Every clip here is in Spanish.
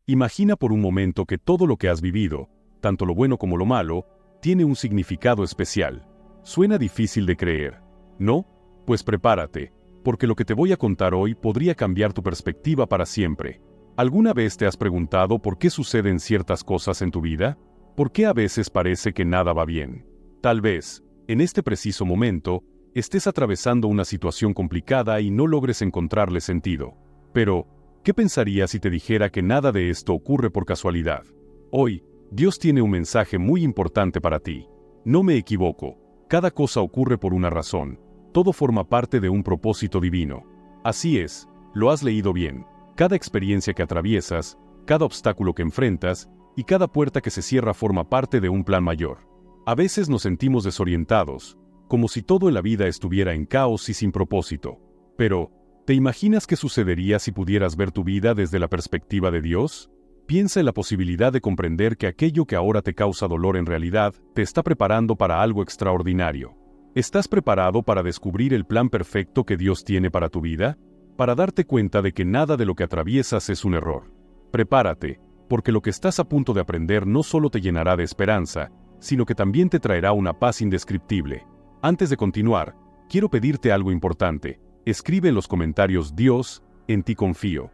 Imagina por un momento que todo lo que has vivido, tanto lo bueno como lo malo, tiene un significado especial. Suena difícil de creer, ¿no? Pues prepárate, porque lo que te voy a contar hoy podría cambiar tu perspectiva para siempre. ¿Alguna vez te has preguntado por qué suceden ciertas cosas en tu vida? ¿Por qué a veces parece que nada va bien? Tal vez, en este preciso momento, estés atravesando una situación complicada y no logres encontrarle sentido. Pero, ¿qué pensarías si te dijera que nada de esto ocurre por casualidad? Hoy, Dios tiene un mensaje muy importante para ti. No me equivoco, cada cosa ocurre por una razón. Todo forma parte de un propósito divino. Así es, lo has leído bien. Cada experiencia que atraviesas, cada obstáculo que enfrentas, y cada puerta que se cierra forma parte de un plan mayor. A veces nos sentimos desorientados, como si todo en la vida estuviera en caos y sin propósito. Pero, ¿te imaginas qué sucedería si pudieras ver tu vida desde la perspectiva de Dios? Piensa en la posibilidad de comprender que aquello que ahora te causa dolor en realidad te está preparando para algo extraordinario. ¿Estás preparado para descubrir el plan perfecto que Dios tiene para tu vida? Para darte cuenta de que nada de lo que atraviesas es un error. Prepárate, porque lo que estás a punto de aprender no solo te llenará de esperanza, sino que también te traerá una paz indescriptible. Antes de continuar, quiero pedirte algo importante. Escribe en los comentarios Dios, en ti confío.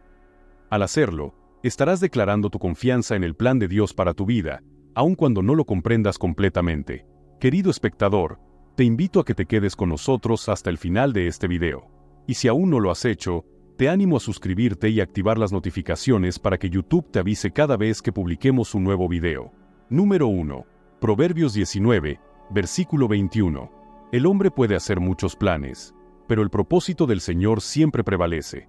Al hacerlo, estarás declarando tu confianza en el plan de Dios para tu vida, aun cuando no lo comprendas completamente. Querido espectador, te invito a que te quedes con nosotros hasta el final de este video. Y si aún no lo has hecho, te animo a suscribirte y activar las notificaciones para que YouTube te avise cada vez que publiquemos un nuevo video. Número 1. Proverbios 19, versículo 21. El hombre puede hacer muchos planes, pero el propósito del Señor siempre prevalece.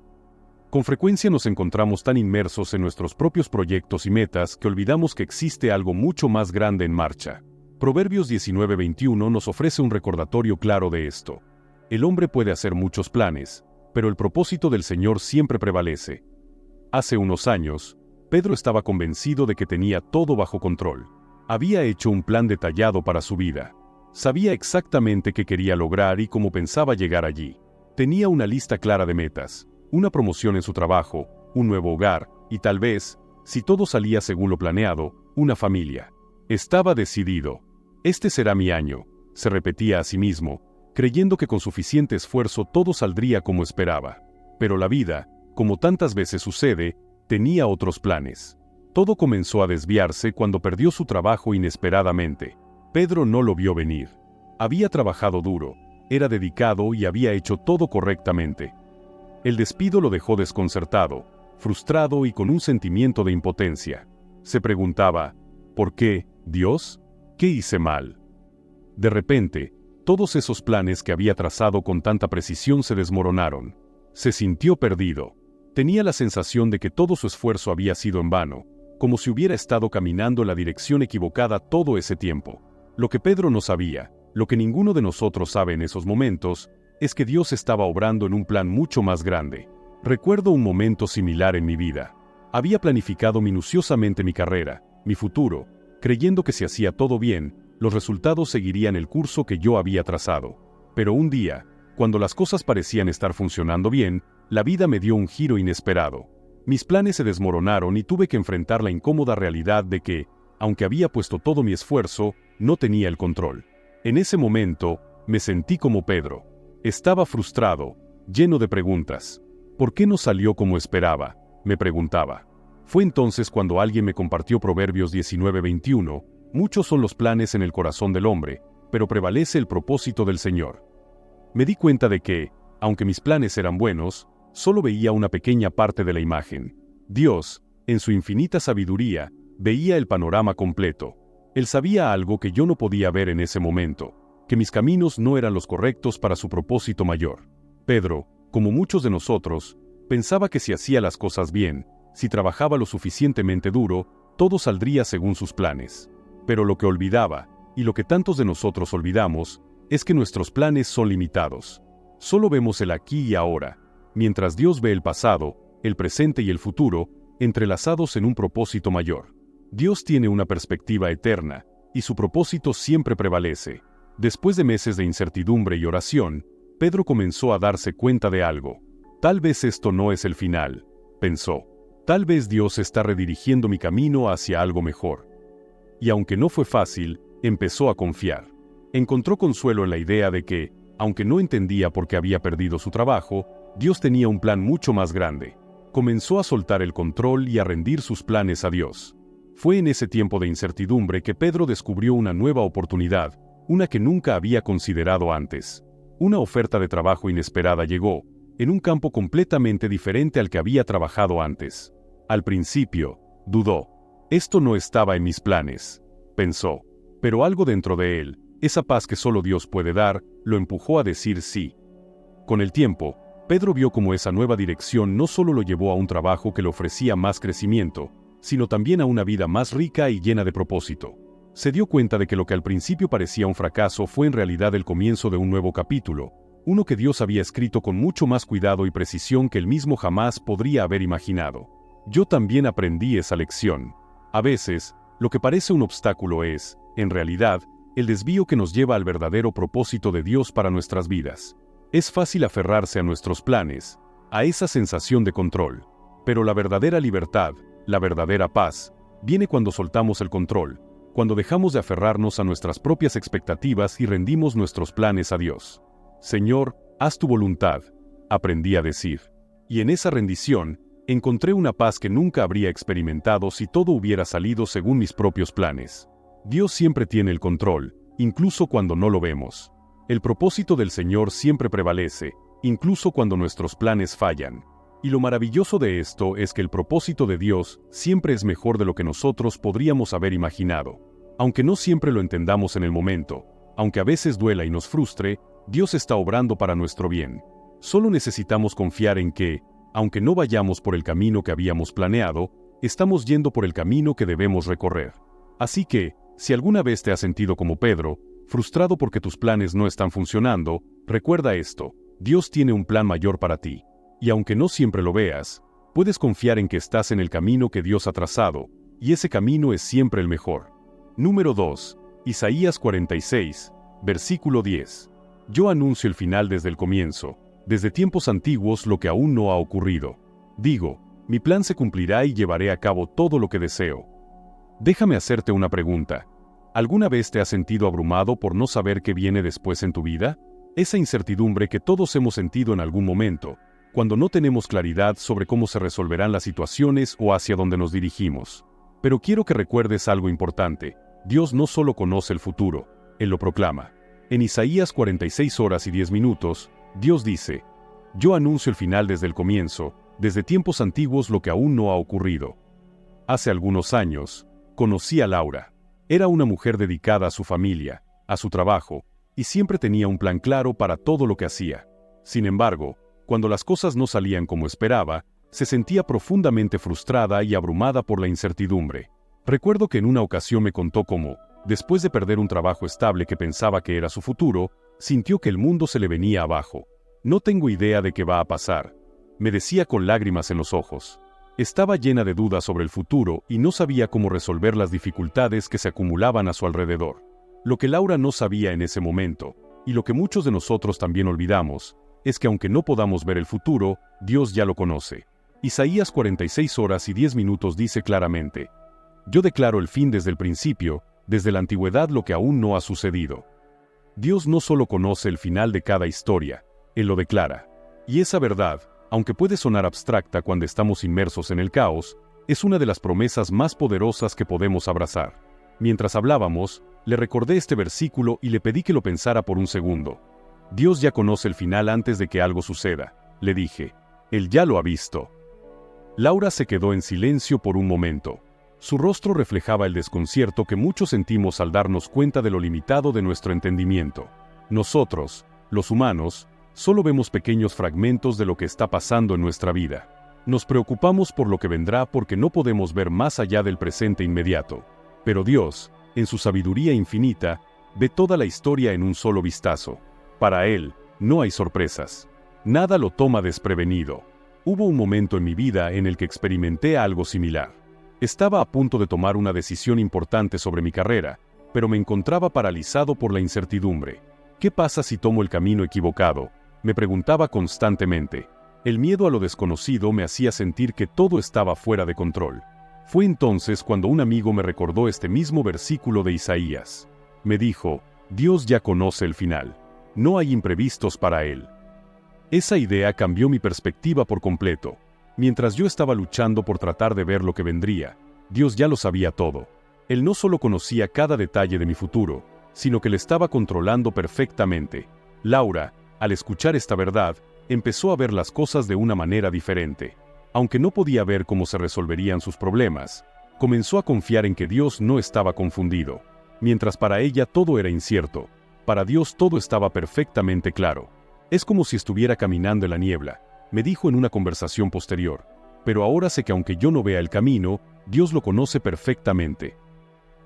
Con frecuencia nos encontramos tan inmersos en nuestros propios proyectos y metas que olvidamos que existe algo mucho más grande en marcha. Proverbios 19:21 nos ofrece un recordatorio claro de esto. El hombre puede hacer muchos planes, pero el propósito del Señor siempre prevalece. Hace unos años, Pedro estaba convencido de que tenía todo bajo control. Había hecho un plan detallado para su vida. Sabía exactamente qué quería lograr y cómo pensaba llegar allí. Tenía una lista clara de metas, una promoción en su trabajo, un nuevo hogar, y tal vez, si todo salía según lo planeado, una familia. Estaba decidido. Este será mi año, se repetía a sí mismo, creyendo que con suficiente esfuerzo todo saldría como esperaba. Pero la vida, como tantas veces sucede, tenía otros planes. Todo comenzó a desviarse cuando perdió su trabajo inesperadamente. Pedro no lo vio venir. Había trabajado duro, era dedicado y había hecho todo correctamente. El despido lo dejó desconcertado, frustrado y con un sentimiento de impotencia. Se preguntaba, ¿por qué, Dios? ¿Qué hice mal? De repente, todos esos planes que había trazado con tanta precisión se desmoronaron. Se sintió perdido. Tenía la sensación de que todo su esfuerzo había sido en vano, como si hubiera estado caminando en la dirección equivocada todo ese tiempo. Lo que Pedro no sabía, lo que ninguno de nosotros sabe en esos momentos, es que Dios estaba obrando en un plan mucho más grande. Recuerdo un momento similar en mi vida. Había planificado minuciosamente mi carrera, mi futuro, creyendo que si hacía todo bien, los resultados seguirían el curso que yo había trazado. Pero un día, cuando las cosas parecían estar funcionando bien, la vida me dio un giro inesperado. Mis planes se desmoronaron y tuve que enfrentar la incómoda realidad de que, aunque había puesto todo mi esfuerzo, no tenía el control. En ese momento, me sentí como Pedro. Estaba frustrado, lleno de preguntas. ¿Por qué no salió como esperaba?, me preguntaba. Fue entonces cuando alguien me compartió Proverbios 19:21, muchos son los planes en el corazón del hombre, pero prevalece el propósito del Señor. Me di cuenta de que, aunque mis planes eran buenos, solo veía una pequeña parte de la imagen. Dios, en su infinita sabiduría, veía el panorama completo. Él sabía algo que yo no podía ver en ese momento, que mis caminos no eran los correctos para su propósito mayor. Pedro, como muchos de nosotros, pensaba que si hacía las cosas bien, si trabajaba lo suficientemente duro, todo saldría según sus planes. Pero lo que olvidaba, y lo que tantos de nosotros olvidamos, es que nuestros planes son limitados. Solo vemos el aquí y ahora, mientras Dios ve el pasado, el presente y el futuro, entrelazados en un propósito mayor. Dios tiene una perspectiva eterna, y su propósito siempre prevalece. Después de meses de incertidumbre y oración, Pedro comenzó a darse cuenta de algo. Tal vez esto no es el final, pensó. Tal vez Dios está redirigiendo mi camino hacia algo mejor. Y aunque no fue fácil, empezó a confiar. Encontró consuelo en la idea de que, aunque no entendía por qué había perdido su trabajo, Dios tenía un plan mucho más grande. Comenzó a soltar el control y a rendir sus planes a Dios. Fue en ese tiempo de incertidumbre que Pedro descubrió una nueva oportunidad, una que nunca había considerado antes. Una oferta de trabajo inesperada llegó, en un campo completamente diferente al que había trabajado antes. Al principio, dudó. Esto no estaba en mis planes, pensó. Pero algo dentro de él, esa paz que solo Dios puede dar, lo empujó a decir sí. Con el tiempo, Pedro vio cómo esa nueva dirección no solo lo llevó a un trabajo que le ofrecía más crecimiento, sino también a una vida más rica y llena de propósito. Se dio cuenta de que lo que al principio parecía un fracaso fue en realidad el comienzo de un nuevo capítulo, uno que Dios había escrito con mucho más cuidado y precisión que él mismo jamás podría haber imaginado. Yo también aprendí esa lección. A veces, lo que parece un obstáculo es, en realidad, el desvío que nos lleva al verdadero propósito de Dios para nuestras vidas. Es fácil aferrarse a nuestros planes, a esa sensación de control, pero la verdadera libertad, la verdadera paz, viene cuando soltamos el control, cuando dejamos de aferrarnos a nuestras propias expectativas y rendimos nuestros planes a Dios. Señor, haz tu voluntad, aprendí a decir. Y en esa rendición, encontré una paz que nunca habría experimentado si todo hubiera salido según mis propios planes. Dios siempre tiene el control, incluso cuando no lo vemos. El propósito del Señor siempre prevalece, incluso cuando nuestros planes fallan. Y lo maravilloso de esto es que el propósito de Dios siempre es mejor de lo que nosotros podríamos haber imaginado. Aunque no siempre lo entendamos en el momento, aunque a veces duela y nos frustre, Dios está obrando para nuestro bien. Solo necesitamos confiar en que, aunque no vayamos por el camino que habíamos planeado, estamos yendo por el camino que debemos recorrer. Así que, si alguna vez te has sentido como Pedro, frustrado porque tus planes no están funcionando, recuerda esto: Dios tiene un plan mayor para ti. Y aunque no siempre lo veas, puedes confiar en que estás en el camino que Dios ha trazado, y ese camino es siempre el mejor. Número 2. Isaías 46, versículo 10. Yo anuncio el final desde el comienzo, desde tiempos antiguos lo que aún no ha ocurrido. Digo, mi plan se cumplirá y llevaré a cabo todo lo que deseo. Déjame hacerte una pregunta. ¿Alguna vez te has sentido abrumado por no saber qué viene después en tu vida? Esa incertidumbre que todos hemos sentido en algún momento, cuando no tenemos claridad sobre cómo se resolverán las situaciones o hacia dónde nos dirigimos. Pero quiero que recuerdes algo importante: Dios no solo conoce el futuro, Él lo proclama. En Isaías 46 horas y 10 minutos, Dios dice: Yo anuncio el final desde el comienzo, desde tiempos antiguos lo que aún no ha ocurrido. Hace algunos años, conocí a Laura. Era una mujer dedicada a su familia, a su trabajo, y siempre tenía un plan claro para todo lo que hacía. Sin embargo, cuando las cosas no salían como esperaba, se sentía profundamente frustrada y abrumada por la incertidumbre. Recuerdo que en una ocasión me contó cómo, después de perder un trabajo estable que pensaba que era su futuro, sintió que el mundo se le venía abajo. No tengo idea de qué va a pasar, me decía con lágrimas en los ojos. Estaba llena de dudas sobre el futuro y no sabía cómo resolver las dificultades que se acumulaban a su alrededor. Lo que Laura no sabía en ese momento, y lo que muchos de nosotros también olvidamos, es que aunque no podamos ver el futuro, Dios ya lo conoce. Isaías 46 horas y 10 minutos dice claramente: Yo declaro el fin desde el principio, desde la antigüedad lo que aún no ha sucedido. Dios no solo conoce el final de cada historia, Él lo declara. Y esa verdad, aunque puede sonar abstracta cuando estamos inmersos en el caos, es una de las promesas más poderosas que podemos abrazar. Mientras hablábamos, le recordé este versículo y le pedí que lo pensara por un segundo. Dios ya conoce el final antes de que algo suceda, le dije. Él ya lo ha visto. Laura se quedó en silencio por un momento. Su rostro reflejaba el desconcierto que muchos sentimos al darnos cuenta de lo limitado de nuestro entendimiento. Nosotros, los humanos, solo vemos pequeños fragmentos de lo que está pasando en nuestra vida. Nos preocupamos por lo que vendrá porque no podemos ver más allá del presente inmediato. Pero Dios, en su sabiduría infinita, ve toda la historia en un solo vistazo. Para Él, no hay sorpresas. Nada lo toma desprevenido. Hubo un momento en mi vida en el que experimenté algo similar. Estaba a punto de tomar una decisión importante sobre mi carrera, pero me encontraba paralizado por la incertidumbre. ¿Qué pasa si tomo el camino equivocado?, me preguntaba constantemente. El miedo a lo desconocido me hacía sentir que todo estaba fuera de control. Fue entonces cuando un amigo me recordó este mismo versículo de Isaías. Me dijo, Dios ya conoce el final. No hay imprevistos para Él. Esa idea cambió mi perspectiva por completo. Mientras yo estaba luchando por tratar de ver lo que vendría, Dios ya lo sabía todo. Él no solo conocía cada detalle de mi futuro, sino que le estaba controlando perfectamente. Laura, al escuchar esta verdad, empezó a ver las cosas de una manera diferente. Aunque no podía ver cómo se resolverían sus problemas, comenzó a confiar en que Dios no estaba confundido. Mientras para ella todo era incierto, para Dios todo estaba perfectamente claro. Es como si estuviera caminando en la niebla, me dijo en una conversación posterior. Pero ahora sé que aunque yo no vea el camino, Dios lo conoce perfectamente.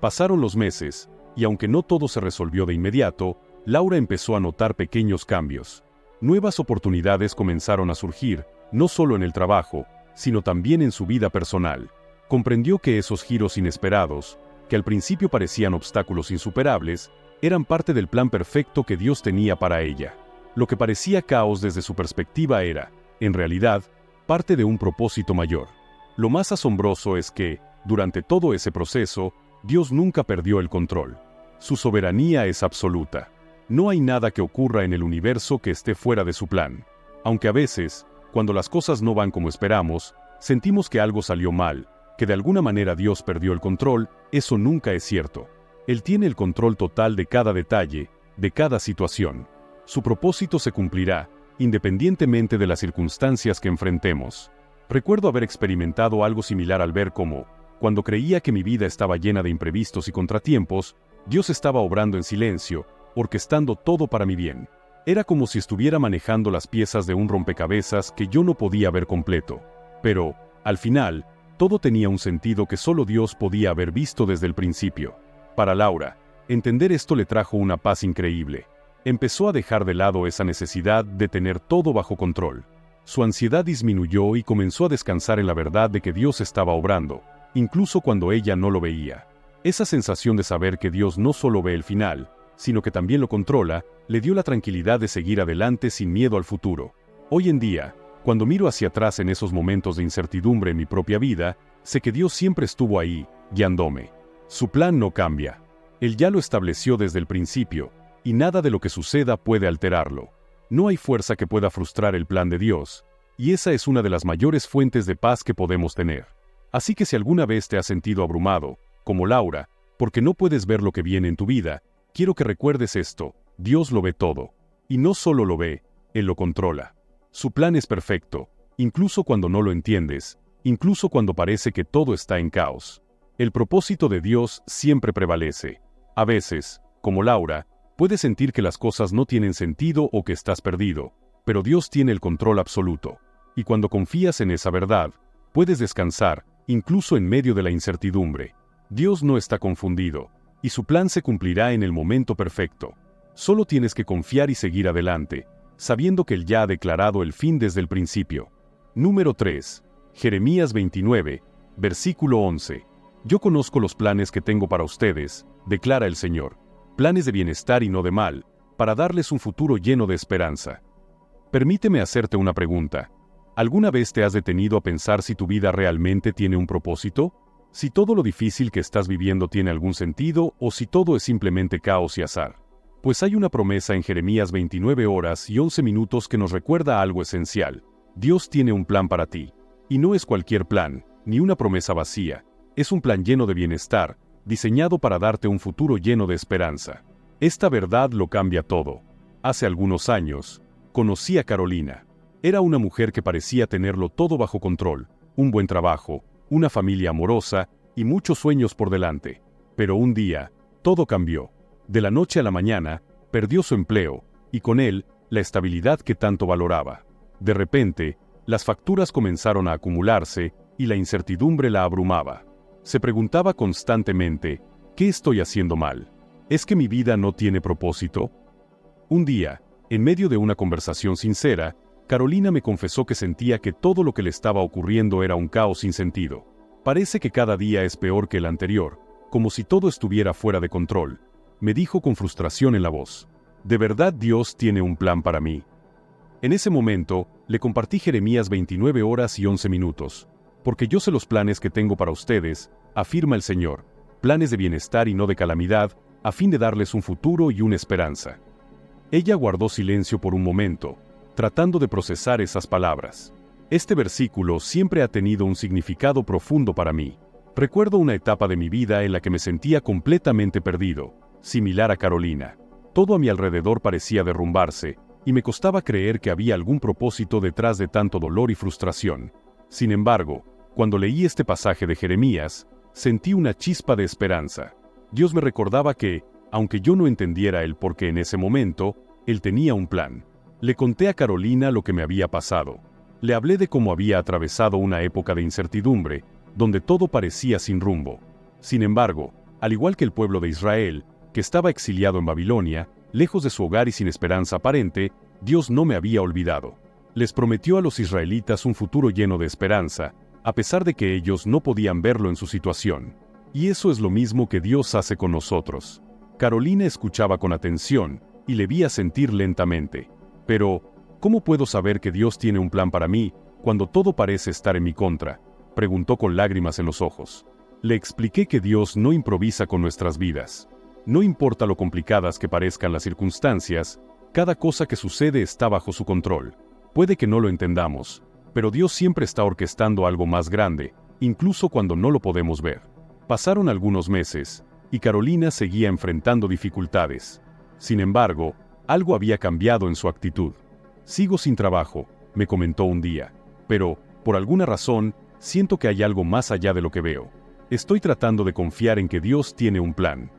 Pasaron los meses, y aunque no todo se resolvió de inmediato, Laura empezó a notar pequeños cambios. Nuevas oportunidades comenzaron a surgir, no solo en el trabajo, sino también en su vida personal. Comprendió que esos giros inesperados, que al principio parecían obstáculos insuperables, eran parte del plan perfecto que Dios tenía para ella. Lo que parecía caos desde su perspectiva era, en realidad, parte de un propósito mayor. Lo más asombroso es que, durante todo ese proceso, Dios nunca perdió el control. Su soberanía es absoluta. No hay nada que ocurra en el universo que esté fuera de su plan. Aunque a veces, cuando las cosas no van como esperamos, sentimos que algo salió mal, que de alguna manera Dios perdió el control, eso nunca es cierto. Él tiene el control total de cada detalle, de cada situación. Su propósito se cumplirá, independientemente de las circunstancias que enfrentemos. Recuerdo haber experimentado algo similar al ver cómo, cuando creía que mi vida estaba llena de imprevistos y contratiempos, Dios estaba obrando en silencio, orquestando todo para mi bien. Era como si estuviera manejando las piezas de un rompecabezas que yo no podía ver completo. Pero, al final, todo tenía un sentido que solo Dios podía haber visto desde el principio. Para Laura, entender esto le trajo una paz increíble. Empezó a dejar de lado esa necesidad de tener todo bajo control. Su ansiedad disminuyó y comenzó a descansar en la verdad de que Dios estaba obrando, incluso cuando ella no lo veía. Esa sensación de saber que Dios no solo ve el final, sino que también lo controla, le dio la tranquilidad de seguir adelante sin miedo al futuro. Hoy en día, cuando miro hacia atrás en esos momentos de incertidumbre en mi propia vida, sé que Dios siempre estuvo ahí, guiándome. Su plan no cambia. Él ya lo estableció desde el principio, y nada de lo que suceda puede alterarlo. No hay fuerza que pueda frustrar el plan de Dios, y esa es una de las mayores fuentes de paz que podemos tener. Así que si alguna vez te has sentido abrumado, como Laura, porque no puedes ver lo que viene en tu vida, quiero que recuerdes esto: Dios lo ve todo. Y no solo lo ve, Él lo controla. Su plan es perfecto, incluso cuando no lo entiendes, incluso cuando parece que todo está en caos. El propósito de Dios siempre prevalece. A veces, como Laura, puedes sentir que las cosas no tienen sentido o que estás perdido, pero Dios tiene el control absoluto. Y cuando confías en esa verdad, puedes descansar, incluso en medio de la incertidumbre. Dios no está confundido, y su plan se cumplirá en el momento perfecto. Solo tienes que confiar y seguir adelante, sabiendo que Él ya ha declarado el fin desde el principio. Número 3. Jeremías 29, versículo 11. Yo conozco los planes que tengo para ustedes, declara el Señor. Planes de bienestar y no de mal, para darles un futuro lleno de esperanza. Permíteme hacerte una pregunta. ¿Alguna vez te has detenido a pensar si tu vida realmente tiene un propósito? Si todo lo difícil que estás viviendo tiene algún sentido o si todo es simplemente caos y azar. Pues hay una promesa en Jeremías 29 horas y 11 minutos que nos recuerda algo esencial. Dios tiene un plan para ti. Y no es cualquier plan, ni una promesa vacía. Es un plan lleno de bienestar, diseñado para darte un futuro lleno de esperanza. Esta verdad lo cambia todo. Hace algunos años, conocí a Carolina. Era una mujer que parecía tenerlo todo bajo control, un buen trabajo, una familia amorosa y muchos sueños por delante. Pero un día, todo cambió. De la noche a la mañana, perdió su empleo, y con él, la estabilidad que tanto valoraba. De repente, las facturas comenzaron a acumularse, y la incertidumbre la abrumaba. Se preguntaba constantemente, ¿qué estoy haciendo mal? ¿Es que mi vida no tiene propósito? Un día, en medio de una conversación sincera, Carolina me confesó que sentía que todo lo que le estaba ocurriendo era un caos sin sentido. Parece que cada día es peor que el anterior, como si todo estuviera fuera de control, me dijo con frustración en la voz. ¿De verdad Dios tiene un plan para mí? En ese momento, le compartí Jeremías 29 horas y 11 minutos. Porque yo sé los planes que tengo para ustedes, afirma el Señor, planes de bienestar y no de calamidad, a fin de darles un futuro y una esperanza. Ella guardó silencio por un momento, tratando de procesar esas palabras. Este versículo siempre ha tenido un significado profundo para mí. Recuerdo una etapa de mi vida en la que me sentía completamente perdido, similar a Carolina. Todo a mi alrededor parecía derrumbarse, y me costaba creer que había algún propósito detrás de tanto dolor y frustración. Sin embargo, cuando leí este pasaje de Jeremías, sentí una chispa de esperanza. Dios me recordaba que, aunque yo no entendiera el por qué en ese momento, Él tenía un plan. Le conté a Carolina lo que me había pasado. Le hablé de cómo había atravesado una época de incertidumbre, donde todo parecía sin rumbo. Sin embargo, al igual que el pueblo de Israel, que estaba exiliado en Babilonia, lejos de su hogar y sin esperanza aparente, Dios no me había olvidado. Les prometió a los israelitas un futuro lleno de esperanza, a pesar de que ellos no podían verlo en su situación. Y eso es lo mismo que Dios hace con nosotros. Carolina escuchaba con atención, y le vi asentir lentamente. Pero, ¿cómo puedo saber que Dios tiene un plan para mí, cuando todo parece estar en mi contra?, preguntó con lágrimas en los ojos. Le expliqué que Dios no improvisa con nuestras vidas. No importa lo complicadas que parezcan las circunstancias, cada cosa que sucede está bajo su control. Puede que no lo entendamos, pero Dios siempre está orquestando algo más grande, incluso cuando no lo podemos ver. Pasaron algunos meses, y Carolina seguía enfrentando dificultades. Sin embargo, algo había cambiado en su actitud. Sigo sin trabajo, me comentó un día, pero, por alguna razón, siento que hay algo más allá de lo que veo. Estoy tratando de confiar en que Dios tiene un plan.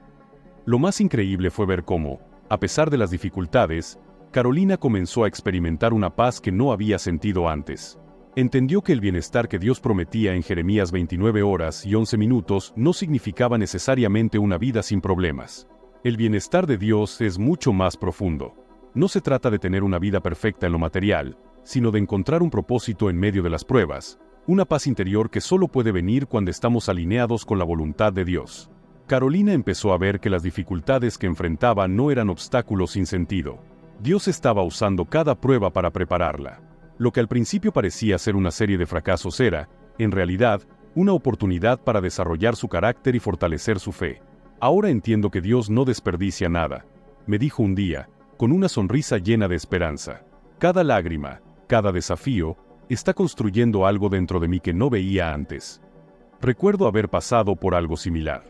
Lo más increíble fue ver cómo, a pesar de las dificultades, Carolina comenzó a experimentar una paz que no había sentido antes. Entendió que el bienestar que Dios prometía en Jeremías 29 horas y 11 minutos no significaba necesariamente una vida sin problemas. El bienestar de Dios es mucho más profundo. No se trata de tener una vida perfecta en lo material, sino de encontrar un propósito en medio de las pruebas, una paz interior que solo puede venir cuando estamos alineados con la voluntad de Dios. Carolina empezó a ver que las dificultades que enfrentaba no eran obstáculos sin sentido. Dios estaba usando cada prueba para prepararla. Lo que al principio parecía ser una serie de fracasos era, en realidad, una oportunidad para desarrollar su carácter y fortalecer su fe. Ahora entiendo que Dios no desperdicia nada, me dijo un día, con una sonrisa llena de esperanza. Cada lágrima, cada desafío, está construyendo algo dentro de mí que no veía antes. Recuerdo haber pasado por algo similar.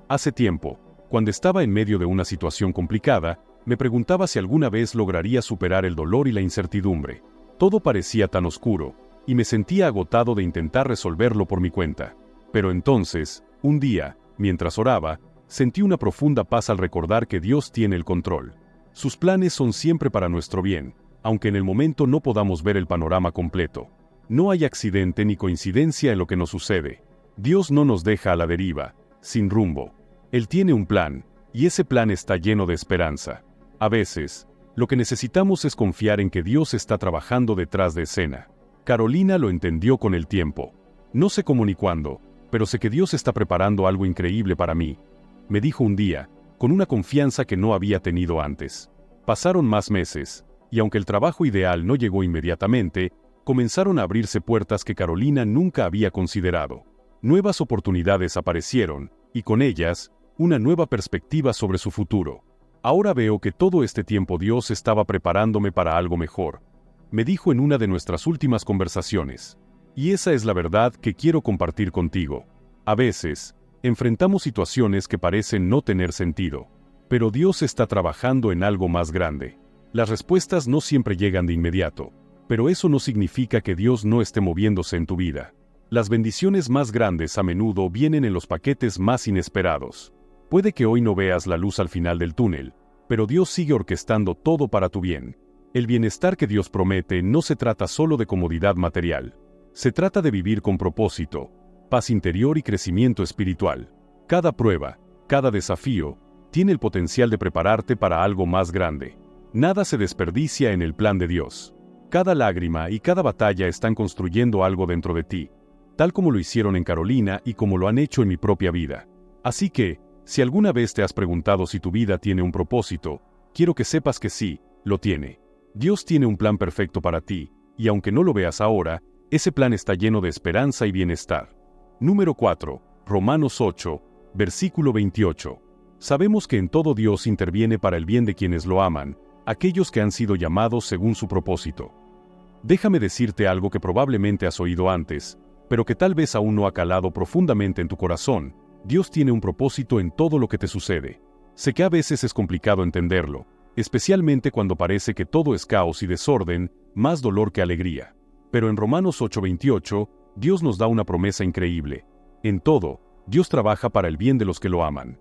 Hace tiempo, cuando estaba en medio de una situación complicada, me preguntaba si alguna vez lograría superar el dolor y la incertidumbre. Todo parecía tan oscuro, y me sentía agotado de intentar resolverlo por mi cuenta. Pero entonces, un día, mientras oraba, sentí una profunda paz al recordar que Dios tiene el control. Sus planes son siempre para nuestro bien, aunque en el momento no podamos ver el panorama completo. No hay accidente ni coincidencia en lo que nos sucede. Dios no nos deja a la deriva, sin rumbo. Él tiene un plan, y ese plan está lleno de esperanza. A veces, lo que necesitamos es confiar en que Dios está trabajando detrás de escena. Carolina lo entendió con el tiempo. No sé cómo ni cuándo, pero sé que Dios está preparando algo increíble para mí, me dijo un día, con una confianza que no había tenido antes. Pasaron más meses, y aunque el trabajo ideal no llegó inmediatamente, comenzaron a abrirse puertas que Carolina nunca había considerado. Nuevas oportunidades aparecieron, y con ellas, una nueva perspectiva sobre su futuro. Ahora veo que todo este tiempo Dios estaba preparándome para algo mejor, me dijo en una de nuestras últimas conversaciones. Y esa es la verdad que quiero compartir contigo. A veces, enfrentamos situaciones que parecen no tener sentido, pero Dios está trabajando en algo más grande. Las respuestas no siempre llegan de inmediato, pero eso no significa que Dios no esté moviéndose en tu vida. Las bendiciones más grandes a menudo vienen en los paquetes más inesperados. Puede que hoy no veas la luz al final del túnel, pero Dios sigue orquestando todo para tu bien. El bienestar que Dios promete no se trata solo de comodidad material. Se trata de vivir con propósito, paz interior y crecimiento espiritual. Cada prueba, cada desafío, tiene el potencial de prepararte para algo más grande. Nada se desperdicia en el plan de Dios. Cada lágrima y cada batalla están construyendo algo dentro de ti, tal como lo hicieron en Carolina y como lo han hecho en mi propia vida. Así que, si alguna vez te has preguntado si tu vida tiene un propósito, quiero que sepas que sí, lo tiene. Dios tiene un plan perfecto para ti, y aunque no lo veas ahora, ese plan está lleno de esperanza y bienestar. Número 4. Romanos 8, versículo 28. Sabemos que en todo Dios interviene para el bien de quienes lo aman, aquellos que han sido llamados según su propósito. Déjame decirte algo que probablemente has oído antes, pero que tal vez aún no ha calado profundamente en tu corazón. Dios tiene un propósito en todo lo que te sucede. Sé que a veces es complicado entenderlo, especialmente cuando parece que todo es caos y desorden, más dolor que alegría. Pero en Romanos 8:28, Dios nos da una promesa increíble. En todo, Dios trabaja para el bien de los que lo aman.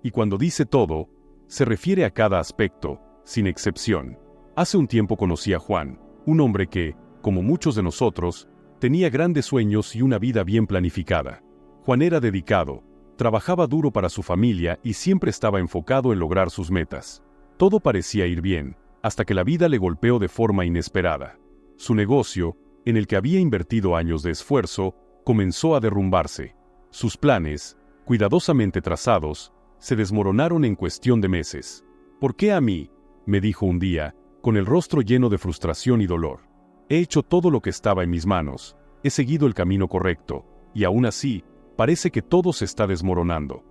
Y cuando dice todo, se refiere a cada aspecto, sin excepción. Hace un tiempo conocí a Juan, un hombre que, como muchos de nosotros, tenía grandes sueños y una vida bien planificada. Juan era dedicado, trabajaba duro para su familia y siempre estaba enfocado en lograr sus metas. Todo parecía ir bien, hasta que la vida le golpeó de forma inesperada. Su negocio, en el que había invertido años de esfuerzo, comenzó a derrumbarse. Sus planes, cuidadosamente trazados, se desmoronaron en cuestión de meses. ¿Por qué a mí?, me dijo un día, con el rostro lleno de frustración y dolor. He hecho todo lo que estaba en mis manos, he seguido el camino correcto, y aún así, parece que todo se está desmoronando.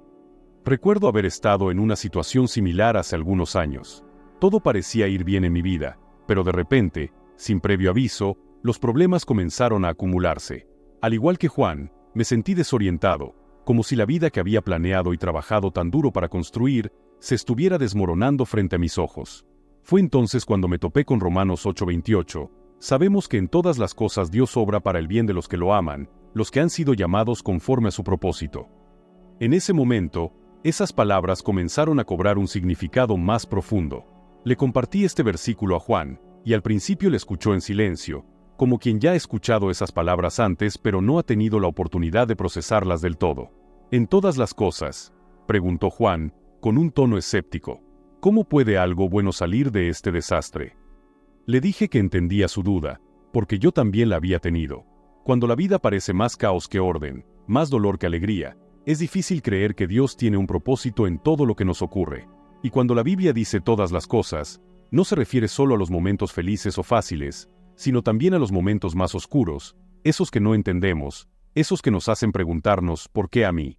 Recuerdo haber estado en una situación similar hace algunos años. Todo parecía ir bien en mi vida, pero de repente, sin previo aviso, los problemas comenzaron a acumularse. Al igual que Juan, me sentí desorientado, como si la vida que había planeado y trabajado tan duro para construir, se estuviera desmoronando frente a mis ojos. Fue entonces cuando me topé con Romanos 8:28. Sabemos que en todas las cosas Dios obra para el bien de los que lo aman, los que han sido llamados conforme a su propósito. En ese momento, esas palabras comenzaron a cobrar un significado más profundo. Le compartí este versículo a Juan, y al principio le escuchó en silencio, como quien ya ha escuchado esas palabras antes pero no ha tenido la oportunidad de procesarlas del todo. ¿En todas las cosas?, preguntó Juan, con un tono escéptico. ¿Cómo puede algo bueno salir de este desastre? Le dije que entendía su duda, porque yo también la había tenido. Cuando la vida parece más caos que orden, más dolor que alegría, es difícil creer que Dios tiene un propósito en todo lo que nos ocurre. Y cuando la Biblia dice todas las cosas, no se refiere solo a los momentos felices o fáciles, sino también a los momentos más oscuros, esos que no entendemos, esos que nos hacen preguntarnos ¿por qué a mí?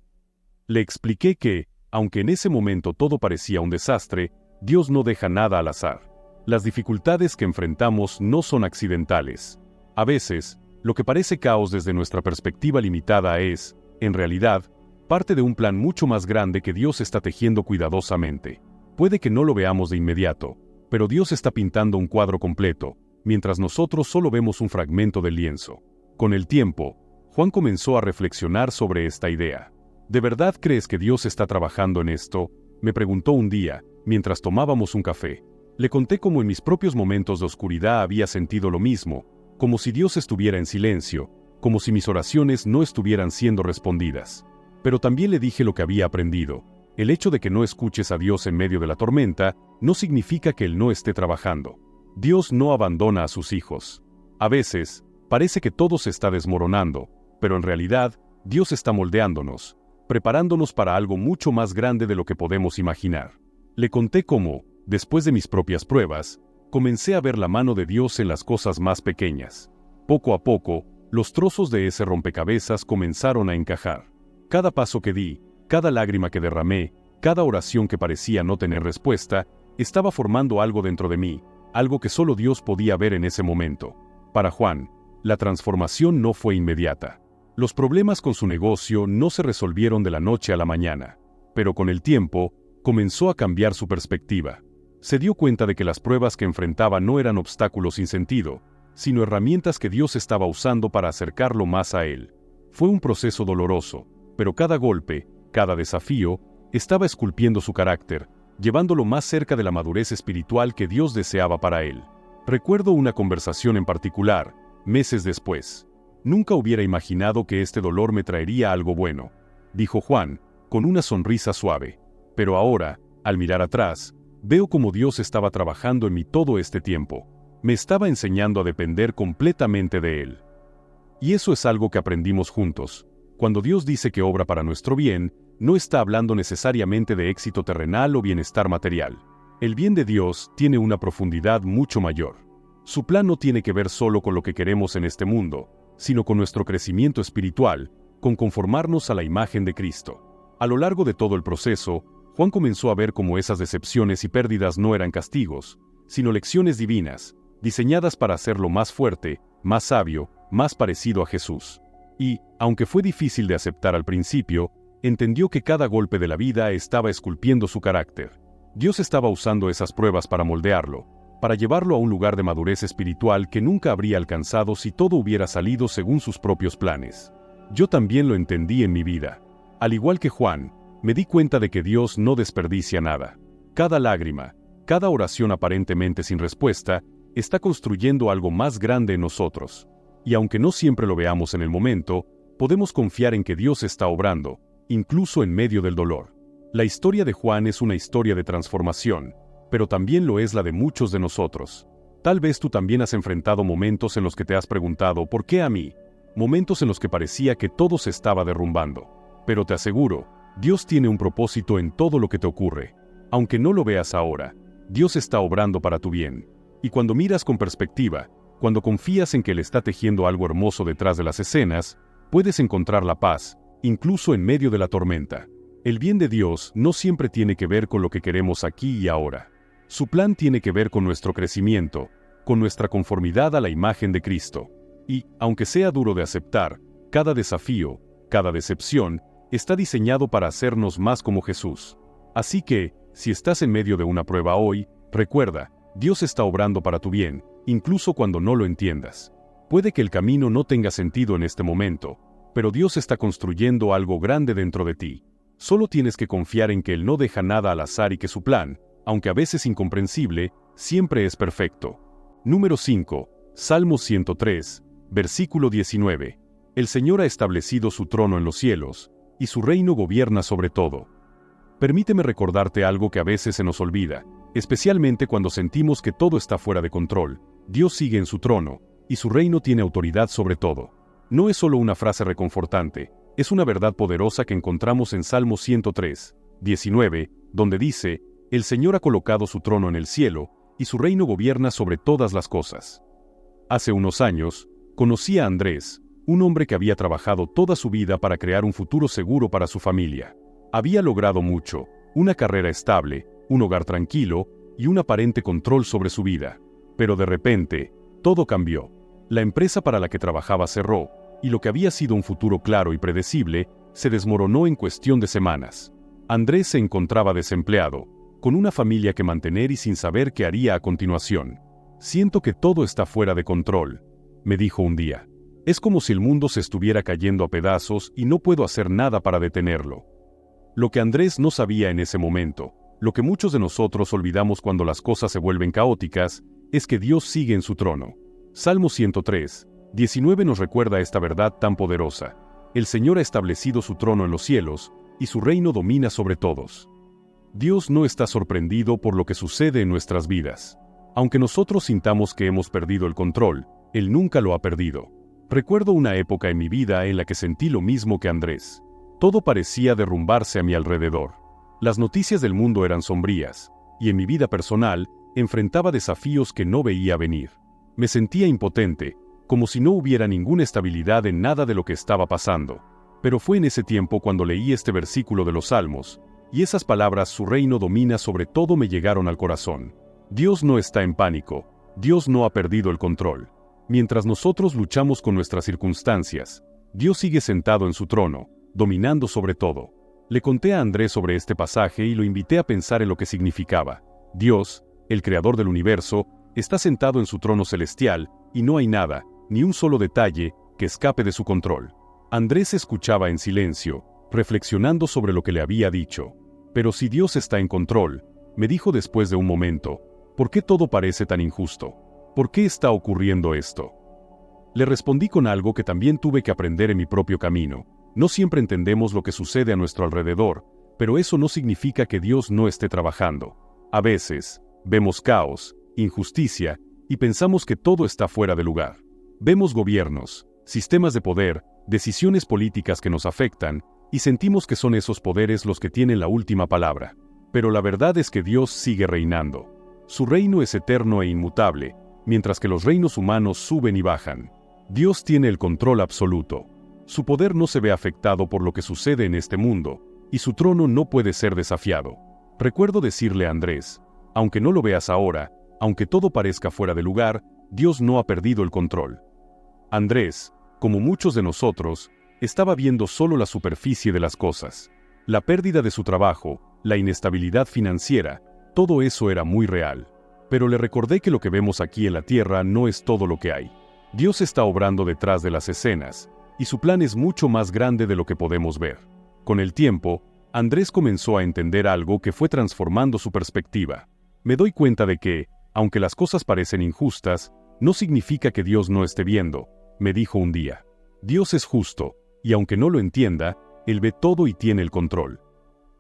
Le expliqué que, aunque en ese momento todo parecía un desastre, Dios no deja nada al azar. Las dificultades que enfrentamos no son accidentales. A veces, lo que parece caos desde nuestra perspectiva limitada es, en realidad, parte de un plan mucho más grande que Dios está tejiendo cuidadosamente. Puede que no lo veamos de inmediato, pero Dios está pintando un cuadro completo, mientras nosotros solo vemos un fragmento del lienzo. Con el tiempo, Juan comenzó a reflexionar sobre esta idea. ¿De verdad crees que Dios está trabajando en esto?, me preguntó un día, mientras tomábamos un café. Le conté cómo en mis propios momentos de oscuridad había sentido lo mismo, como si Dios estuviera en silencio, como si mis oraciones no estuvieran siendo respondidas. Pero también le dije lo que había aprendido. El hecho de que no escuches a Dios en medio de la tormenta, no significa que Él no esté trabajando. Dios no abandona a sus hijos. A veces, parece que todo se está desmoronando, pero en realidad, Dios está moldeándonos, preparándonos para algo mucho más grande de lo que podemos imaginar. Le conté cómo, después de mis propias pruebas, comencé a ver la mano de Dios en las cosas más pequeñas. Poco a poco, los trozos de ese rompecabezas comenzaron a encajar. Cada paso que di, cada lágrima que derramé, cada oración que parecía no tener respuesta, estaba formando algo dentro de mí, algo que solo Dios podía ver en ese momento. Para Juan, la transformación no fue inmediata. Los problemas con su negocio no se resolvieron de la noche a la mañana, pero con el tiempo, comenzó a cambiar su perspectiva. Se dio cuenta de que las pruebas que enfrentaba no eran obstáculos sin sentido, sino herramientas que Dios estaba usando para acercarlo más a Él. Fue un proceso doloroso, pero cada golpe, cada desafío, estaba esculpiendo su carácter, llevándolo más cerca de la madurez espiritual que Dios deseaba para él. Recuerdo una conversación en particular, meses después. Nunca hubiera imaginado que este dolor me traería algo bueno, dijo Juan, con una sonrisa suave. Pero ahora, al mirar atrás, veo cómo Dios estaba trabajando en mí todo este tiempo. Me estaba enseñando a depender completamente de Él. Y eso es algo que aprendimos juntos. Cuando Dios dice que obra para nuestro bien, no está hablando necesariamente de éxito terrenal o bienestar material. El bien de Dios tiene una profundidad mucho mayor. Su plan no tiene que ver solo con lo que queremos en este mundo, sino con nuestro crecimiento espiritual, con conformarnos a la imagen de Cristo. A lo largo de todo el proceso, Juan comenzó a ver cómo esas decepciones y pérdidas no eran castigos, sino lecciones divinas, diseñadas para hacerlo más fuerte, más sabio, más parecido a Jesús. Y, aunque fue difícil de aceptar al principio, entendió que cada golpe de la vida estaba esculpiendo su carácter. Dios estaba usando esas pruebas para moldearlo, para llevarlo a un lugar de madurez espiritual que nunca habría alcanzado si todo hubiera salido según sus propios planes. Yo también lo entendí en mi vida. Al igual que Juan, me di cuenta de que Dios no desperdicia nada. Cada lágrima, cada oración aparentemente sin respuesta, está construyendo algo más grande en nosotros. Y aunque no siempre lo veamos en el momento, podemos confiar en que Dios está obrando, incluso en medio del dolor. La historia de Juan es una historia de transformación, pero también lo es la de muchos de nosotros. Tal vez tú también has enfrentado momentos en los que te has preguntado ¿por qué a mí? Momentos en los que parecía que todo se estaba derrumbando. Pero te aseguro, Dios tiene un propósito en todo lo que te ocurre. Aunque no lo veas ahora, Dios está obrando para tu bien. Y cuando miras con perspectiva, cuando confías en que Él está tejiendo algo hermoso detrás de las escenas, puedes encontrar la paz, incluso en medio de la tormenta. El bien de Dios no siempre tiene que ver con lo que queremos aquí y ahora. Su plan tiene que ver con nuestro crecimiento, con nuestra conformidad a la imagen de Cristo. Y, aunque sea duro de aceptar, cada desafío, cada decepción, está diseñado para hacernos más como Jesús. Así que, si estás en medio de una prueba hoy, recuerda, Dios está obrando para tu bien, incluso cuando no lo entiendas. Puede que el camino no tenga sentido en este momento, pero Dios está construyendo algo grande dentro de ti. Solo tienes que confiar en que Él no deja nada al azar y que su plan, aunque a veces incomprensible, siempre es perfecto. Número 5. Salmo 103, versículo 19. El Señor ha establecido su trono en los cielos, y su reino gobierna sobre todo. Permíteme recordarte algo que a veces se nos olvida, especialmente cuando sentimos que todo está fuera de control. Dios sigue en su trono, y su reino tiene autoridad sobre todo. No es solo una frase reconfortante, es una verdad poderosa que encontramos en Salmo 103, 19, donde dice, «El Señor ha colocado su trono en el cielo, y su reino gobierna sobre todas las cosas». Hace unos años, conocí a Andrés, un hombre que había trabajado toda su vida para crear un futuro seguro para su familia. Había logrado mucho, una carrera estable, un hogar tranquilo y un aparente control sobre su vida. Pero de repente, todo cambió. La empresa para la que trabajaba cerró, y lo que había sido un futuro claro y predecible, se desmoronó en cuestión de semanas. Andrés se encontraba desempleado, con una familia que mantener y sin saber qué haría a continuación. «Siento que todo está fuera de control», me dijo un día. «Es como si el mundo se estuviera cayendo a pedazos y no puedo hacer nada para detenerlo». Lo que Andrés no sabía en ese momento, lo que muchos de nosotros olvidamos cuando las cosas se vuelven caóticas, es que Dios sigue en su trono. Salmo 103, 19 nos recuerda esta verdad tan poderosa. El Señor ha establecido su trono en los cielos, y su reino domina sobre todos. Dios no está sorprendido por lo que sucede en nuestras vidas. Aunque nosotros sintamos que hemos perdido el control, Él nunca lo ha perdido. Recuerdo una época en mi vida en la que sentí lo mismo que Andrés. Todo parecía derrumbarse a mi alrededor. Las noticias del mundo eran sombrías, y en mi vida personal, enfrentaba desafíos que no veía venir. Me sentía impotente, como si no hubiera ninguna estabilidad en nada de lo que estaba pasando. Pero fue en ese tiempo cuando leí este versículo de los Salmos, y esas palabras «su reino domina sobre todo» me llegaron al corazón. Dios no está en pánico, Dios no ha perdido el control. Mientras nosotros luchamos con nuestras circunstancias, Dios sigue sentado en su trono, dominando sobre todo. Le conté a Andrés sobre este pasaje y lo invité a pensar en lo que significaba. Dios, el creador del universo, está sentado en su trono celestial, y no hay nada, ni un solo detalle, que escape de su control. Andrés escuchaba en silencio, reflexionando sobre lo que le había dicho. Pero si Dios está en control, me dijo después de un momento, ¿por qué todo parece tan injusto? ¿Por qué está ocurriendo esto? Le respondí con algo que también tuve que aprender en mi propio camino. No siempre entendemos lo que sucede a nuestro alrededor, pero eso no significa que Dios no esté trabajando. A veces, vemos caos, injusticia, y pensamos que todo está fuera de lugar. Vemos gobiernos, sistemas de poder, decisiones políticas que nos afectan, y sentimos que son esos poderes los que tienen la última palabra. Pero la verdad es que Dios sigue reinando. Su reino es eterno e inmutable, mientras que los reinos humanos suben y bajan. Dios tiene el control absoluto. Su poder no se ve afectado por lo que sucede en este mundo, y su trono no puede ser desafiado. Recuerdo decirle a Andrés, aunque no lo veas ahora, aunque todo parezca fuera de lugar, Dios no ha perdido el control. Andrés, como muchos de nosotros, estaba viendo solo la superficie de las cosas. La pérdida de su trabajo, la inestabilidad financiera, todo eso era muy real. Pero le recordé que lo que vemos aquí en la tierra no es todo lo que hay. Dios está obrando detrás de las escenas, y su plan es mucho más grande de lo que podemos ver. Con el tiempo, Andrés comenzó a entender algo que fue transformando su perspectiva. Me doy cuenta de que, aunque las cosas parecen injustas, no significa que Dios no esté viendo, me dijo un día. Dios es justo, y aunque no lo entienda, Él ve todo y tiene el control.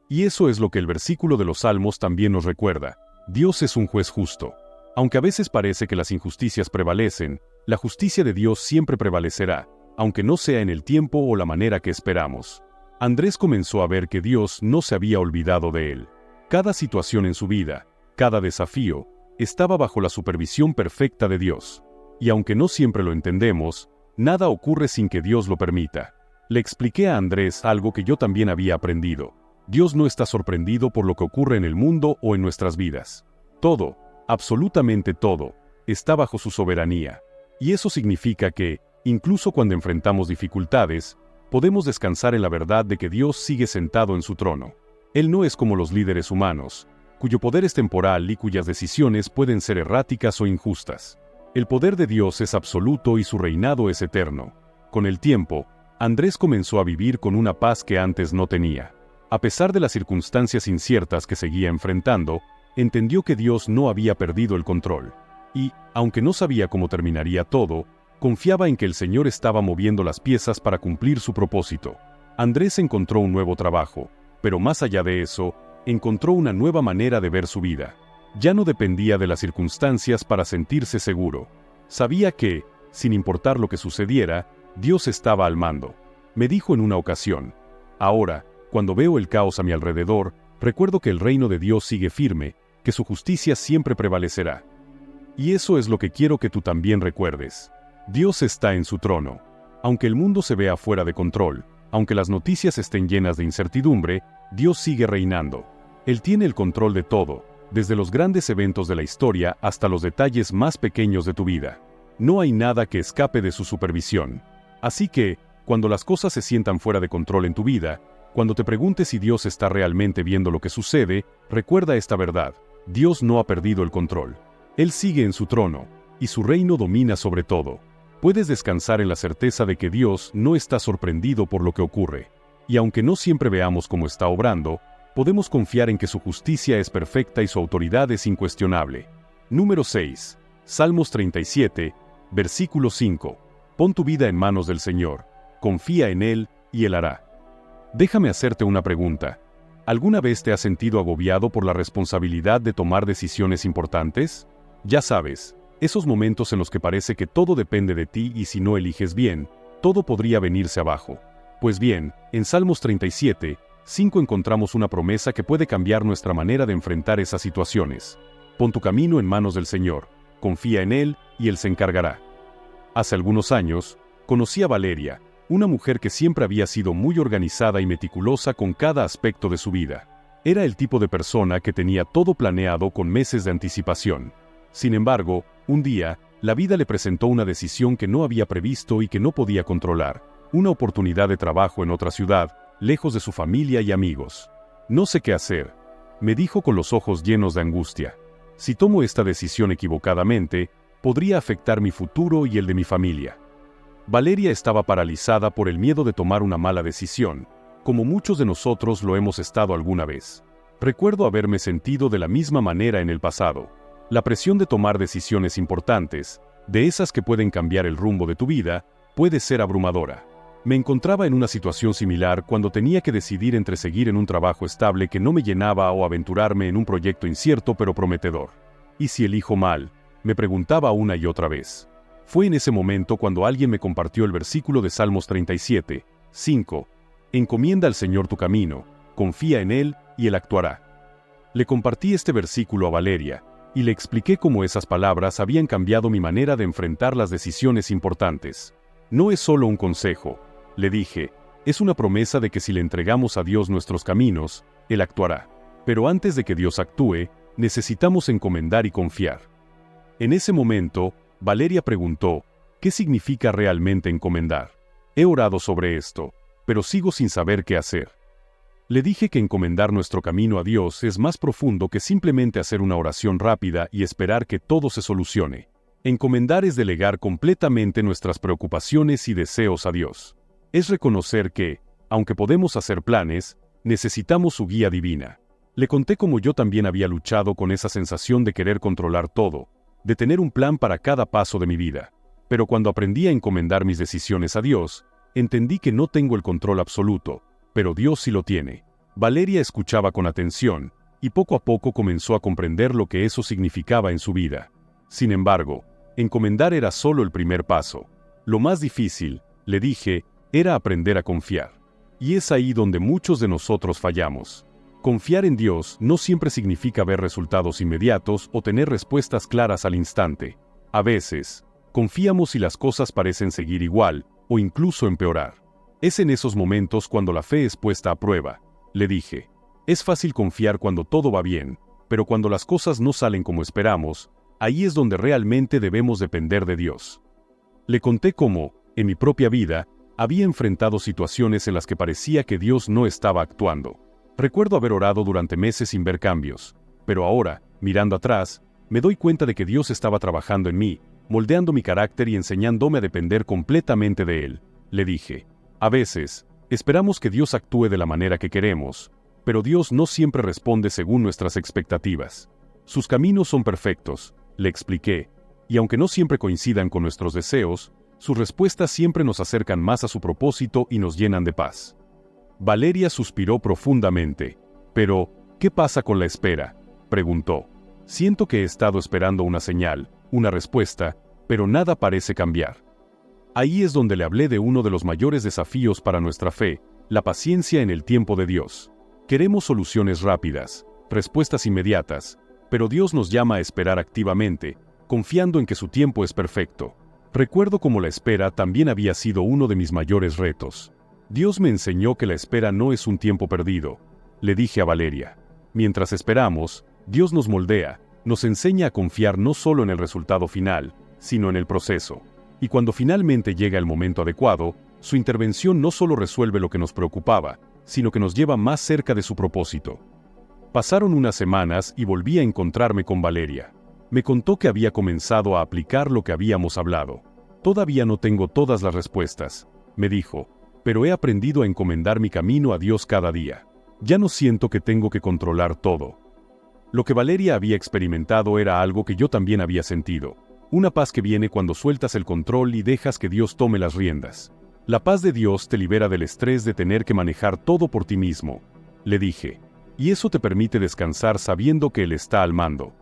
Y eso es lo que el versículo de los Salmos también nos recuerda. Dios es un juez justo. Aunque a veces parece que las injusticias prevalecen, la justicia de Dios siempre prevalecerá, aunque no sea en el tiempo o la manera que esperamos. Andrés comenzó a ver que Dios no se había olvidado de él. Cada situación en su vida, cada desafío, estaba bajo la supervisión perfecta de Dios. Y aunque no siempre lo entendemos, nada ocurre sin que Dios lo permita. Le expliqué a Andrés algo que yo también había aprendido. Dios no está sorprendido por lo que ocurre en el mundo o en nuestras vidas. Todo, absolutamente todo, está bajo su soberanía. Y eso significa que, incluso cuando enfrentamos dificultades, podemos descansar en la verdad de que Dios sigue sentado en su trono. Él no es como los líderes humanos, cuyo poder es temporal y cuyas decisiones pueden ser erráticas o injustas. El poder de Dios es absoluto y su reinado es eterno. Con el tiempo, Andrés comenzó a vivir con una paz que antes no tenía. A pesar de las circunstancias inciertas que seguía enfrentando, entendió que Dios no había perdido el control. Y, aunque no sabía cómo terminaría todo, confiaba en que el Señor estaba moviendo las piezas para cumplir su propósito. Andrés encontró un nuevo trabajo, pero más allá de eso, encontró una nueva manera de ver su vida. Ya no dependía de las circunstancias para sentirse seguro. Sabía que, sin importar lo que sucediera, Dios estaba al mando. Me dijo en una ocasión, ahora, cuando veo el caos a mi alrededor, recuerdo que el reino de Dios sigue firme, que su justicia siempre prevalecerá. Y eso es lo que quiero que tú también recuerdes. Dios está en su trono. Aunque el mundo se vea fuera de control, aunque las noticias estén llenas de incertidumbre, Dios sigue reinando. Él tiene el control de todo, desde los grandes eventos de la historia hasta los detalles más pequeños de tu vida. No hay nada que escape de su supervisión. Así que, cuando las cosas se sientan fuera de control en tu vida, cuando te preguntes si Dios está realmente viendo lo que sucede, recuerda esta verdad: Dios no ha perdido el control. Él sigue en su trono, y su reino domina sobre todo. Puedes descansar en la certeza de que Dios no está sorprendido por lo que ocurre. Y aunque no siempre veamos cómo está obrando, podemos confiar en que su justicia es perfecta y su autoridad es incuestionable. Número 6. Salmos 37, versículo 5. Pon tu vida en manos del Señor, confía en Él, y Él hará. Déjame hacerte una pregunta. ¿Alguna vez te has sentido agobiado por la responsabilidad de tomar decisiones importantes? Ya sabes, esos momentos en los que parece que todo depende de ti y si no eliges bien, todo podría venirse abajo. Pues bien, en Salmos 37, 5 encontramos una promesa que puede cambiar nuestra manera de enfrentar esas situaciones. Pon tu camino en manos del Señor, confía en Él y Él se encargará. Hace algunos años, conocí a Valeria, una mujer que siempre había sido muy organizada y meticulosa con cada aspecto de su vida. Era el tipo de persona que tenía todo planeado con meses de anticipación. Sin embargo, un día, la vida le presentó una decisión que no había previsto y que no podía controlar: una oportunidad de trabajo en otra ciudad, lejos de su familia y amigos. No sé qué hacer, me dijo con los ojos llenos de angustia. Si tomo esta decisión equivocadamente, podría afectar mi futuro y el de mi familia. Valeria estaba paralizada por el miedo de tomar una mala decisión, como muchos de nosotros lo hemos estado alguna vez. Recuerdo haberme sentido de la misma manera en el pasado. La presión de tomar decisiones importantes, de esas que pueden cambiar el rumbo de tu vida, puede ser abrumadora. Me encontraba en una situación similar cuando tenía que decidir entre seguir en un trabajo estable que no me llenaba o aventurarme en un proyecto incierto pero prometedor. ¿Y si elijo mal?, me preguntaba una y otra vez. Fue en ese momento cuando alguien me compartió el versículo de Salmos 37, 5. Encomienda al Señor tu camino, confía en Él, y Él actuará. Le compartí este versículo a Valeria, y le expliqué cómo esas palabras habían cambiado mi manera de enfrentar las decisiones importantes. No es solo un consejo, le dije, es una promesa de que si le entregamos a Dios nuestros caminos, Él actuará. Pero antes de que Dios actúe, necesitamos encomendar y confiar. En ese momento, Valeria preguntó, ¿qué significa realmente encomendar? He orado sobre esto, pero sigo sin saber qué hacer. Le dije que encomendar nuestro camino a Dios es más profundo que simplemente hacer una oración rápida y esperar que todo se solucione. Encomendar es delegar completamente nuestras preocupaciones y deseos a Dios. Es reconocer que, aunque podemos hacer planes, necesitamos su guía divina. Le conté cómo yo también había luchado con esa sensación de querer controlar todo, de tener un plan para cada paso de mi vida. Pero cuando aprendí a encomendar mis decisiones a Dios, entendí que no tengo el control absoluto, pero Dios sí lo tiene. Valeria escuchaba con atención, y poco a poco comenzó a comprender lo que eso significaba en su vida. Sin embargo, encomendar era solo el primer paso. Lo más difícil, le dije, era aprender a confiar. Y es ahí donde muchos de nosotros fallamos. Confiar en Dios no siempre significa ver resultados inmediatos o tener respuestas claras al instante. A veces, confiamos y las cosas parecen seguir igual, o incluso empeorar. Es en esos momentos cuando la fe es puesta a prueba, le dije. Es fácil confiar cuando todo va bien, pero cuando las cosas no salen como esperamos, ahí es donde realmente debemos depender de Dios. Le conté cómo, en mi propia vida, había enfrentado situaciones en las que parecía que Dios no estaba actuando. Recuerdo haber orado durante meses sin ver cambios, pero ahora, mirando atrás, me doy cuenta de que Dios estaba trabajando en mí, moldeando mi carácter y enseñándome a depender completamente de Él. Le dije, a veces, esperamos que Dios actúe de la manera que queremos, pero Dios no siempre responde según nuestras expectativas. Sus caminos son perfectos, le expliqué, y aunque no siempre coincidan con nuestros deseos, sus respuestas siempre nos acercan más a su propósito y nos llenan de paz. Valeria suspiró profundamente. «Pero, ¿qué pasa con la espera?», preguntó. «Siento que he estado esperando una señal, una respuesta, pero nada parece cambiar». Ahí es donde le hablé de uno de los mayores desafíos para nuestra fe, la paciencia en el tiempo de Dios. Queremos soluciones rápidas, respuestas inmediatas, pero Dios nos llama a esperar activamente, confiando en que su tiempo es perfecto. Recuerdo cómo la espera también había sido uno de mis mayores retos. Dios me enseñó que la espera no es un tiempo perdido, le dije a Valeria. Mientras esperamos, Dios nos moldea, nos enseña a confiar no solo en el resultado final, sino en el proceso. Y cuando finalmente llega el momento adecuado, su intervención no solo resuelve lo que nos preocupaba, sino que nos lleva más cerca de su propósito. Pasaron unas semanas y volví a encontrarme con Valeria. Me contó que había comenzado a aplicar lo que habíamos hablado. Todavía no tengo todas las respuestas, me dijo, pero he aprendido a encomendar mi camino a Dios cada día. Ya no siento que tengo que controlar todo. Lo que Valeria había experimentado era algo que yo también había sentido. Una paz que viene cuando sueltas el control y dejas que Dios tome las riendas. La paz de Dios te libera del estrés de tener que manejar todo por ti mismo, le dije. Y eso te permite descansar sabiendo que Él está al mando.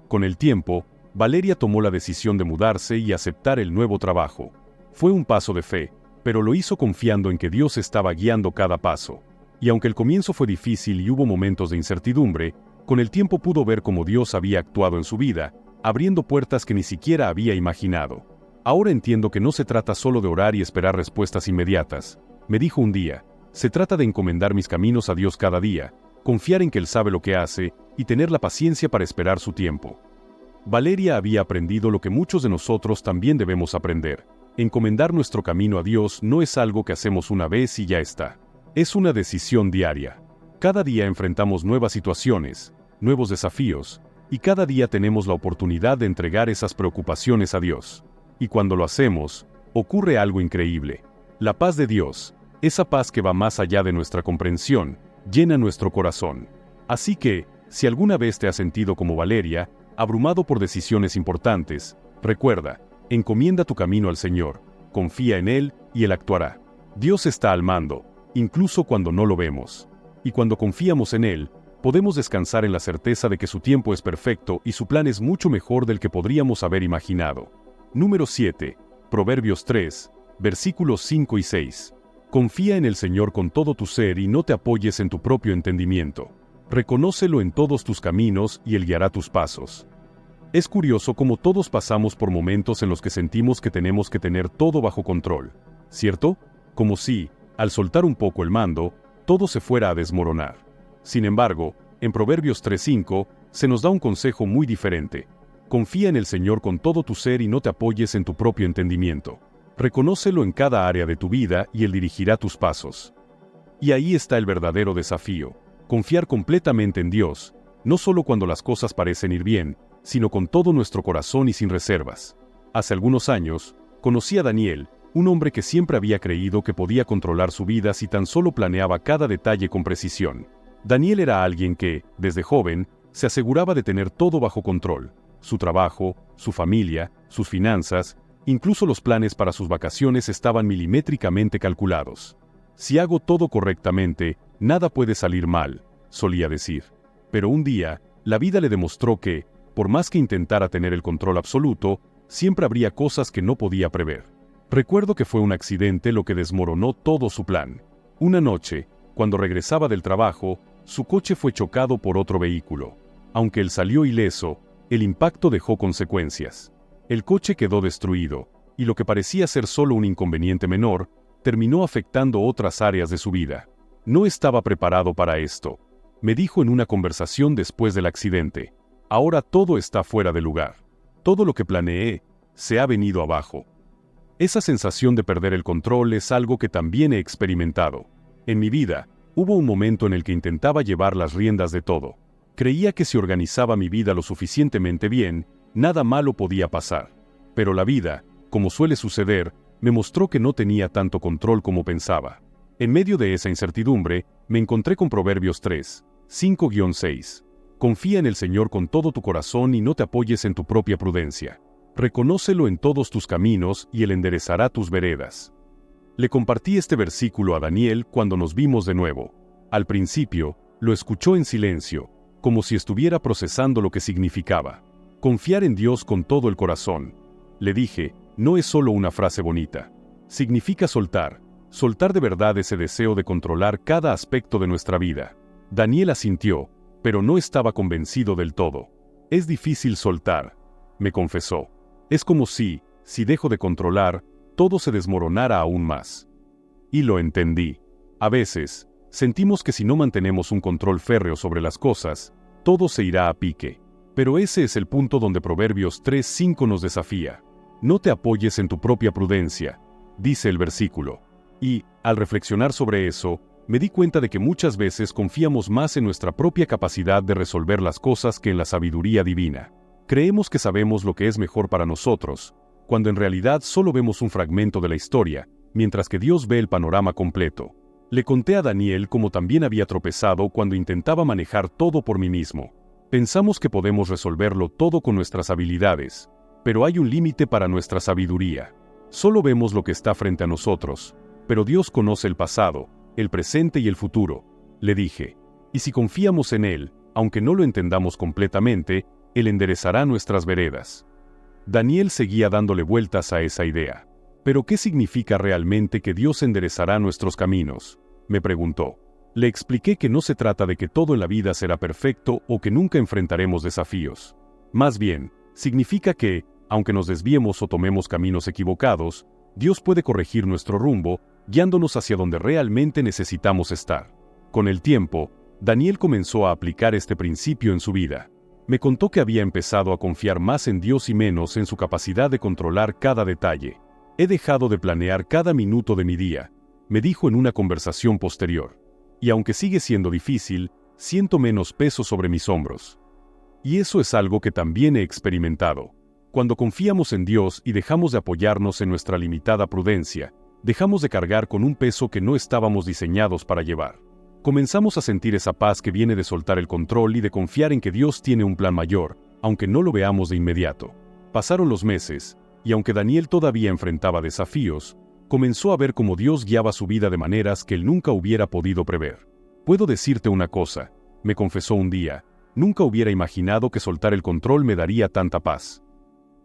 Con el tiempo, Valeria tomó la decisión de mudarse y aceptar el nuevo trabajo. Fue un paso de fe, pero lo hizo confiando en que Dios estaba guiando cada paso. Y aunque el comienzo fue difícil y hubo momentos de incertidumbre, con el tiempo pudo ver cómo Dios había actuado en su vida, abriendo puertas que ni siquiera había imaginado. Ahora entiendo que no se trata solo de orar y esperar respuestas inmediatas, me dijo un día. Se trata de encomendar mis caminos a Dios cada día, confiar en que Él sabe lo que hace y tener la paciencia para esperar su tiempo. Valeria había aprendido lo que muchos de nosotros también debemos aprender. Encomendar nuestro camino a Dios no es algo que hacemos una vez y ya está. Es una decisión diaria. Cada día enfrentamos nuevas situaciones, nuevos desafíos, y cada día tenemos la oportunidad de entregar esas preocupaciones a Dios. Y cuando lo hacemos, ocurre algo increíble. La paz de Dios, esa paz que va más allá de nuestra comprensión, llena nuestro corazón. Así que, si alguna vez te has sentido como Valeria, abrumado por decisiones importantes, recuerda, encomienda tu camino al Señor, confía en Él y Él actuará. Dios está al mando, incluso cuando no lo vemos. Y cuando confiamos en Él, podemos descansar en la certeza de que su tiempo es perfecto y su plan es mucho mejor del que podríamos haber imaginado. Número 7. Proverbios 3, versículos 5 y 6. Confía en el Señor con todo tu ser y no te apoyes en tu propio entendimiento. Reconócelo en todos tus caminos y Él guiará tus pasos. Es curioso cómo todos pasamos por momentos en los que sentimos que tenemos que tener todo bajo control, ¿cierto? Como si, al soltar un poco el mando, todo se fuera a desmoronar. Sin embargo, en Proverbios 3:5, se nos da un consejo muy diferente. Confía en el Señor con todo tu ser y no te apoyes en tu propio entendimiento. Reconócelo en cada área de tu vida y Él dirigirá tus pasos. Y ahí está el verdadero desafío: confiar completamente en Dios, no solo cuando las cosas parecen ir bien, sino con todo nuestro corazón y sin reservas. Hace algunos años, conocí a Daniel, un hombre que siempre había creído que podía controlar su vida si tan solo planeaba cada detalle con precisión. Daniel era alguien que, desde joven, se aseguraba de tener todo bajo control: su trabajo, su familia, sus finanzas, incluso los planes para sus vacaciones estaban milimétricamente calculados. Si hago todo correctamente, nada puede salir mal, solía decir. Pero un día, la vida le demostró que, por más que intentara tener el control absoluto, siempre habría cosas que no podía prever. Recuerdo que fue un accidente lo que desmoronó todo su plan. Una noche, cuando regresaba del trabajo, su coche fue chocado por otro vehículo. Aunque él salió ileso, el impacto dejó consecuencias. El coche quedó destruido, y lo que parecía ser solo un inconveniente menor, terminó afectando otras áreas de su vida. No estaba preparado para esto, me dijo en una conversación después del accidente. Ahora todo está fuera de lugar. Todo lo que planeé se ha venido abajo. Esa sensación de perder el control es algo que también he experimentado. En mi vida, hubo un momento en el que intentaba llevar las riendas de todo. Creía que si organizaba mi vida lo suficientemente bien, nada malo podía pasar. Pero la vida, como suele suceder, me mostró que no tenía tanto control como pensaba. En medio de esa incertidumbre, me encontré con Proverbios 3:5-6. Confía en el Señor con todo tu corazón y no te apoyes en tu propia prudencia. Reconócelo en todos tus caminos y Él enderezará tus veredas. Le compartí este versículo a Daniel cuando nos vimos de nuevo. Al principio, lo escuchó en silencio, como si estuviera procesando lo que significaba. Confiar en Dios con todo el corazón. Le dije, no es solo una frase bonita. Significa soltar de verdad ese deseo de controlar cada aspecto de nuestra vida. Daniel asintió, pero no estaba convencido del todo. Es difícil soltar, me confesó. Es como si dejo de controlar, todo se desmoronara aún más. Y lo entendí. A veces, sentimos que si no mantenemos un control férreo sobre las cosas, todo se irá a pique. Pero ese es el punto donde Proverbios 3:5 nos desafía. No te apoyes en tu propia prudencia, dice el versículo. Y, al reflexionar sobre eso, me di cuenta de que muchas veces confiamos más en nuestra propia capacidad de resolver las cosas que en la sabiduría divina. Creemos que sabemos lo que es mejor para nosotros, cuando en realidad solo vemos un fragmento de la historia, mientras que Dios ve el panorama completo. Le conté a Daniel cómo también había tropezado cuando intentaba manejar todo por mí mismo. Pensamos que podemos resolverlo todo con nuestras habilidades, pero hay un límite para nuestra sabiduría. Solo vemos lo que está frente a nosotros, pero Dios conoce el pasado, el presente y el futuro, le dije. Y si confiamos en Él, aunque no lo entendamos completamente, Él enderezará nuestras veredas. Daniel seguía dándole vueltas a esa idea. ¿Pero qué significa realmente que Dios enderezará nuestros caminos?, me preguntó. Le expliqué que no se trata de que todo en la vida será perfecto o que nunca enfrentaremos desafíos. Más bien, significa que, aunque nos desviemos o tomemos caminos equivocados, Dios puede corregir nuestro rumbo, guiándonos hacia donde realmente necesitamos estar. Con el tiempo, Daniel comenzó a aplicar este principio en su vida. Me contó que había empezado a confiar más en Dios y menos en su capacidad de controlar cada detalle. He dejado de planear cada minuto de mi día, me dijo en una conversación posterior. Y aunque sigue siendo difícil, siento menos peso sobre mis hombros. Y eso es algo que también he experimentado. Cuando confiamos en Dios y dejamos de apoyarnos en nuestra limitada prudencia, dejamos de cargar con un peso que no estábamos diseñados para llevar. Comenzamos a sentir esa paz que viene de soltar el control y de confiar en que Dios tiene un plan mayor, aunque no lo veamos de inmediato. Pasaron los meses, y aunque Daniel todavía enfrentaba desafíos, comenzó a ver cómo Dios guiaba su vida de maneras que él nunca hubiera podido prever. Puedo decirte una cosa, me confesó un día, nunca hubiera imaginado que soltar el control me daría tanta paz.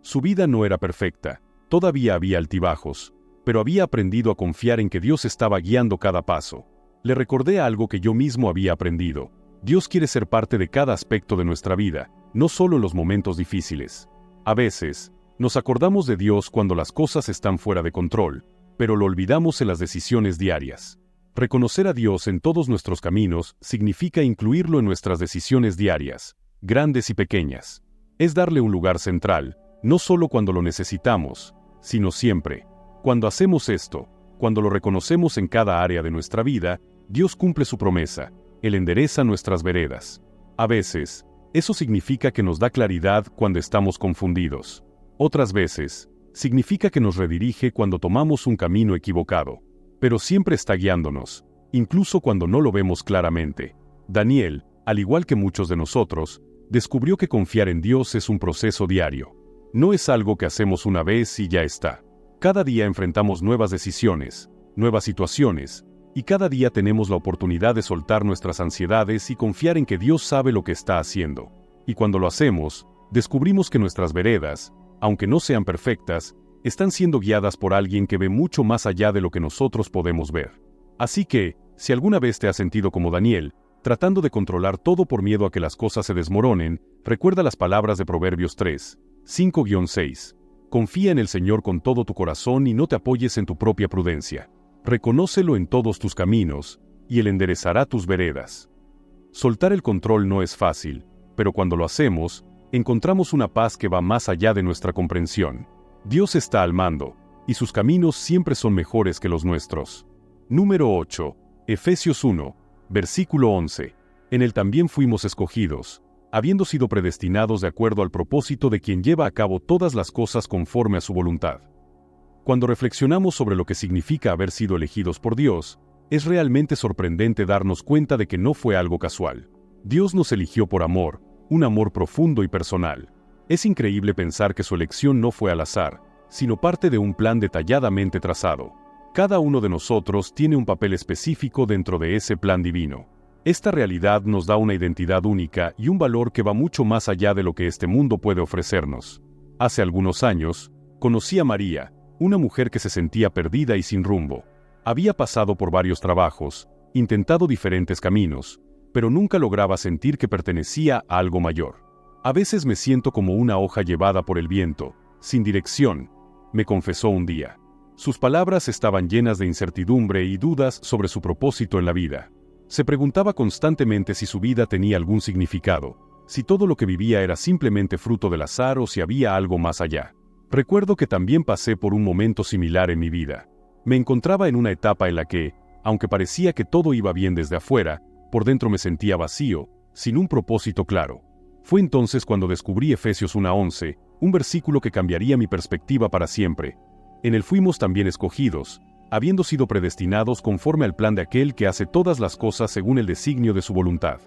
Su vida no era perfecta, todavía había altibajos, pero había aprendido a confiar en que Dios estaba guiando cada paso. Le recordé algo que yo mismo había aprendido. Dios quiere ser parte de cada aspecto de nuestra vida, no solo en los momentos difíciles. A veces, nos acordamos de Dios cuando las cosas están fuera de control, pero lo olvidamos en las decisiones diarias. Reconocer a Dios en todos nuestros caminos significa incluirlo en nuestras decisiones diarias, grandes y pequeñas. Es darle un lugar central, no solo cuando lo necesitamos, sino siempre. Cuando hacemos esto, cuando lo reconocemos en cada área de nuestra vida, Dios cumple su promesa, Él endereza nuestras veredas. A veces, eso significa que nos da claridad cuando estamos confundidos. Otras veces, significa que nos redirige cuando tomamos un camino equivocado. Pero siempre está guiándonos, incluso cuando no lo vemos claramente. Daniel, al igual que muchos de nosotros, descubrió que confiar en Dios es un proceso diario. No es algo que hacemos una vez y ya está. Cada día enfrentamos nuevas decisiones, nuevas situaciones, y cada día tenemos la oportunidad de soltar nuestras ansiedades y confiar en que Dios sabe lo que está haciendo. Y cuando lo hacemos, descubrimos que nuestras veredas, aunque no sean perfectas, están siendo guiadas por alguien que ve mucho más allá de lo que nosotros podemos ver. Así que, si alguna vez te has sentido como Daniel, tratando de controlar todo por miedo a que las cosas se desmoronen, recuerda las palabras de Proverbios 3, 5-6. Confía en el Señor con todo tu corazón y no te apoyes en tu propia prudencia. Reconócelo en todos tus caminos, y Él enderezará tus veredas. Soltar el control no es fácil, pero cuando lo hacemos, encontramos una paz que va más allá de nuestra comprensión. Dios está al mando, y sus caminos siempre son mejores que los nuestros. Número 8. Efesios 1, versículo 11. En Él también fuimos escogidos, habiendo sido predestinados de acuerdo al propósito de quien lleva a cabo todas las cosas conforme a su voluntad. Cuando reflexionamos sobre lo que significa haber sido elegidos por Dios, es realmente sorprendente darnos cuenta de que no fue algo casual. Dios nos eligió por amor, un amor profundo y personal. Es increíble pensar que su elección no fue al azar, sino parte de un plan detalladamente trazado. Cada uno de nosotros tiene un papel específico dentro de ese plan divino. Esta realidad nos da una identidad única y un valor que va mucho más allá de lo que este mundo puede ofrecernos. Hace algunos años, conocí a María, una mujer que se sentía perdida y sin rumbo. Había pasado por varios trabajos, intentado diferentes caminos, pero nunca lograba sentir que pertenecía a algo mayor. A veces me siento como una hoja llevada por el viento, sin dirección, me confesó un día. Sus palabras estaban llenas de incertidumbre y dudas sobre su propósito en la vida. Se preguntaba constantemente si su vida tenía algún significado, si todo lo que vivía era simplemente fruto del azar o si había algo más allá. Recuerdo que también pasé por un momento similar en mi vida. Me encontraba en una etapa en la que, aunque parecía que todo iba bien desde afuera, por dentro me sentía vacío, sin un propósito claro. Fue entonces cuando descubrí Efesios 1:11, un versículo que cambiaría mi perspectiva para siempre. En él fuimos también escogidos, habiendo sido predestinados conforme al plan de aquel que hace todas las cosas según el designio de su voluntad.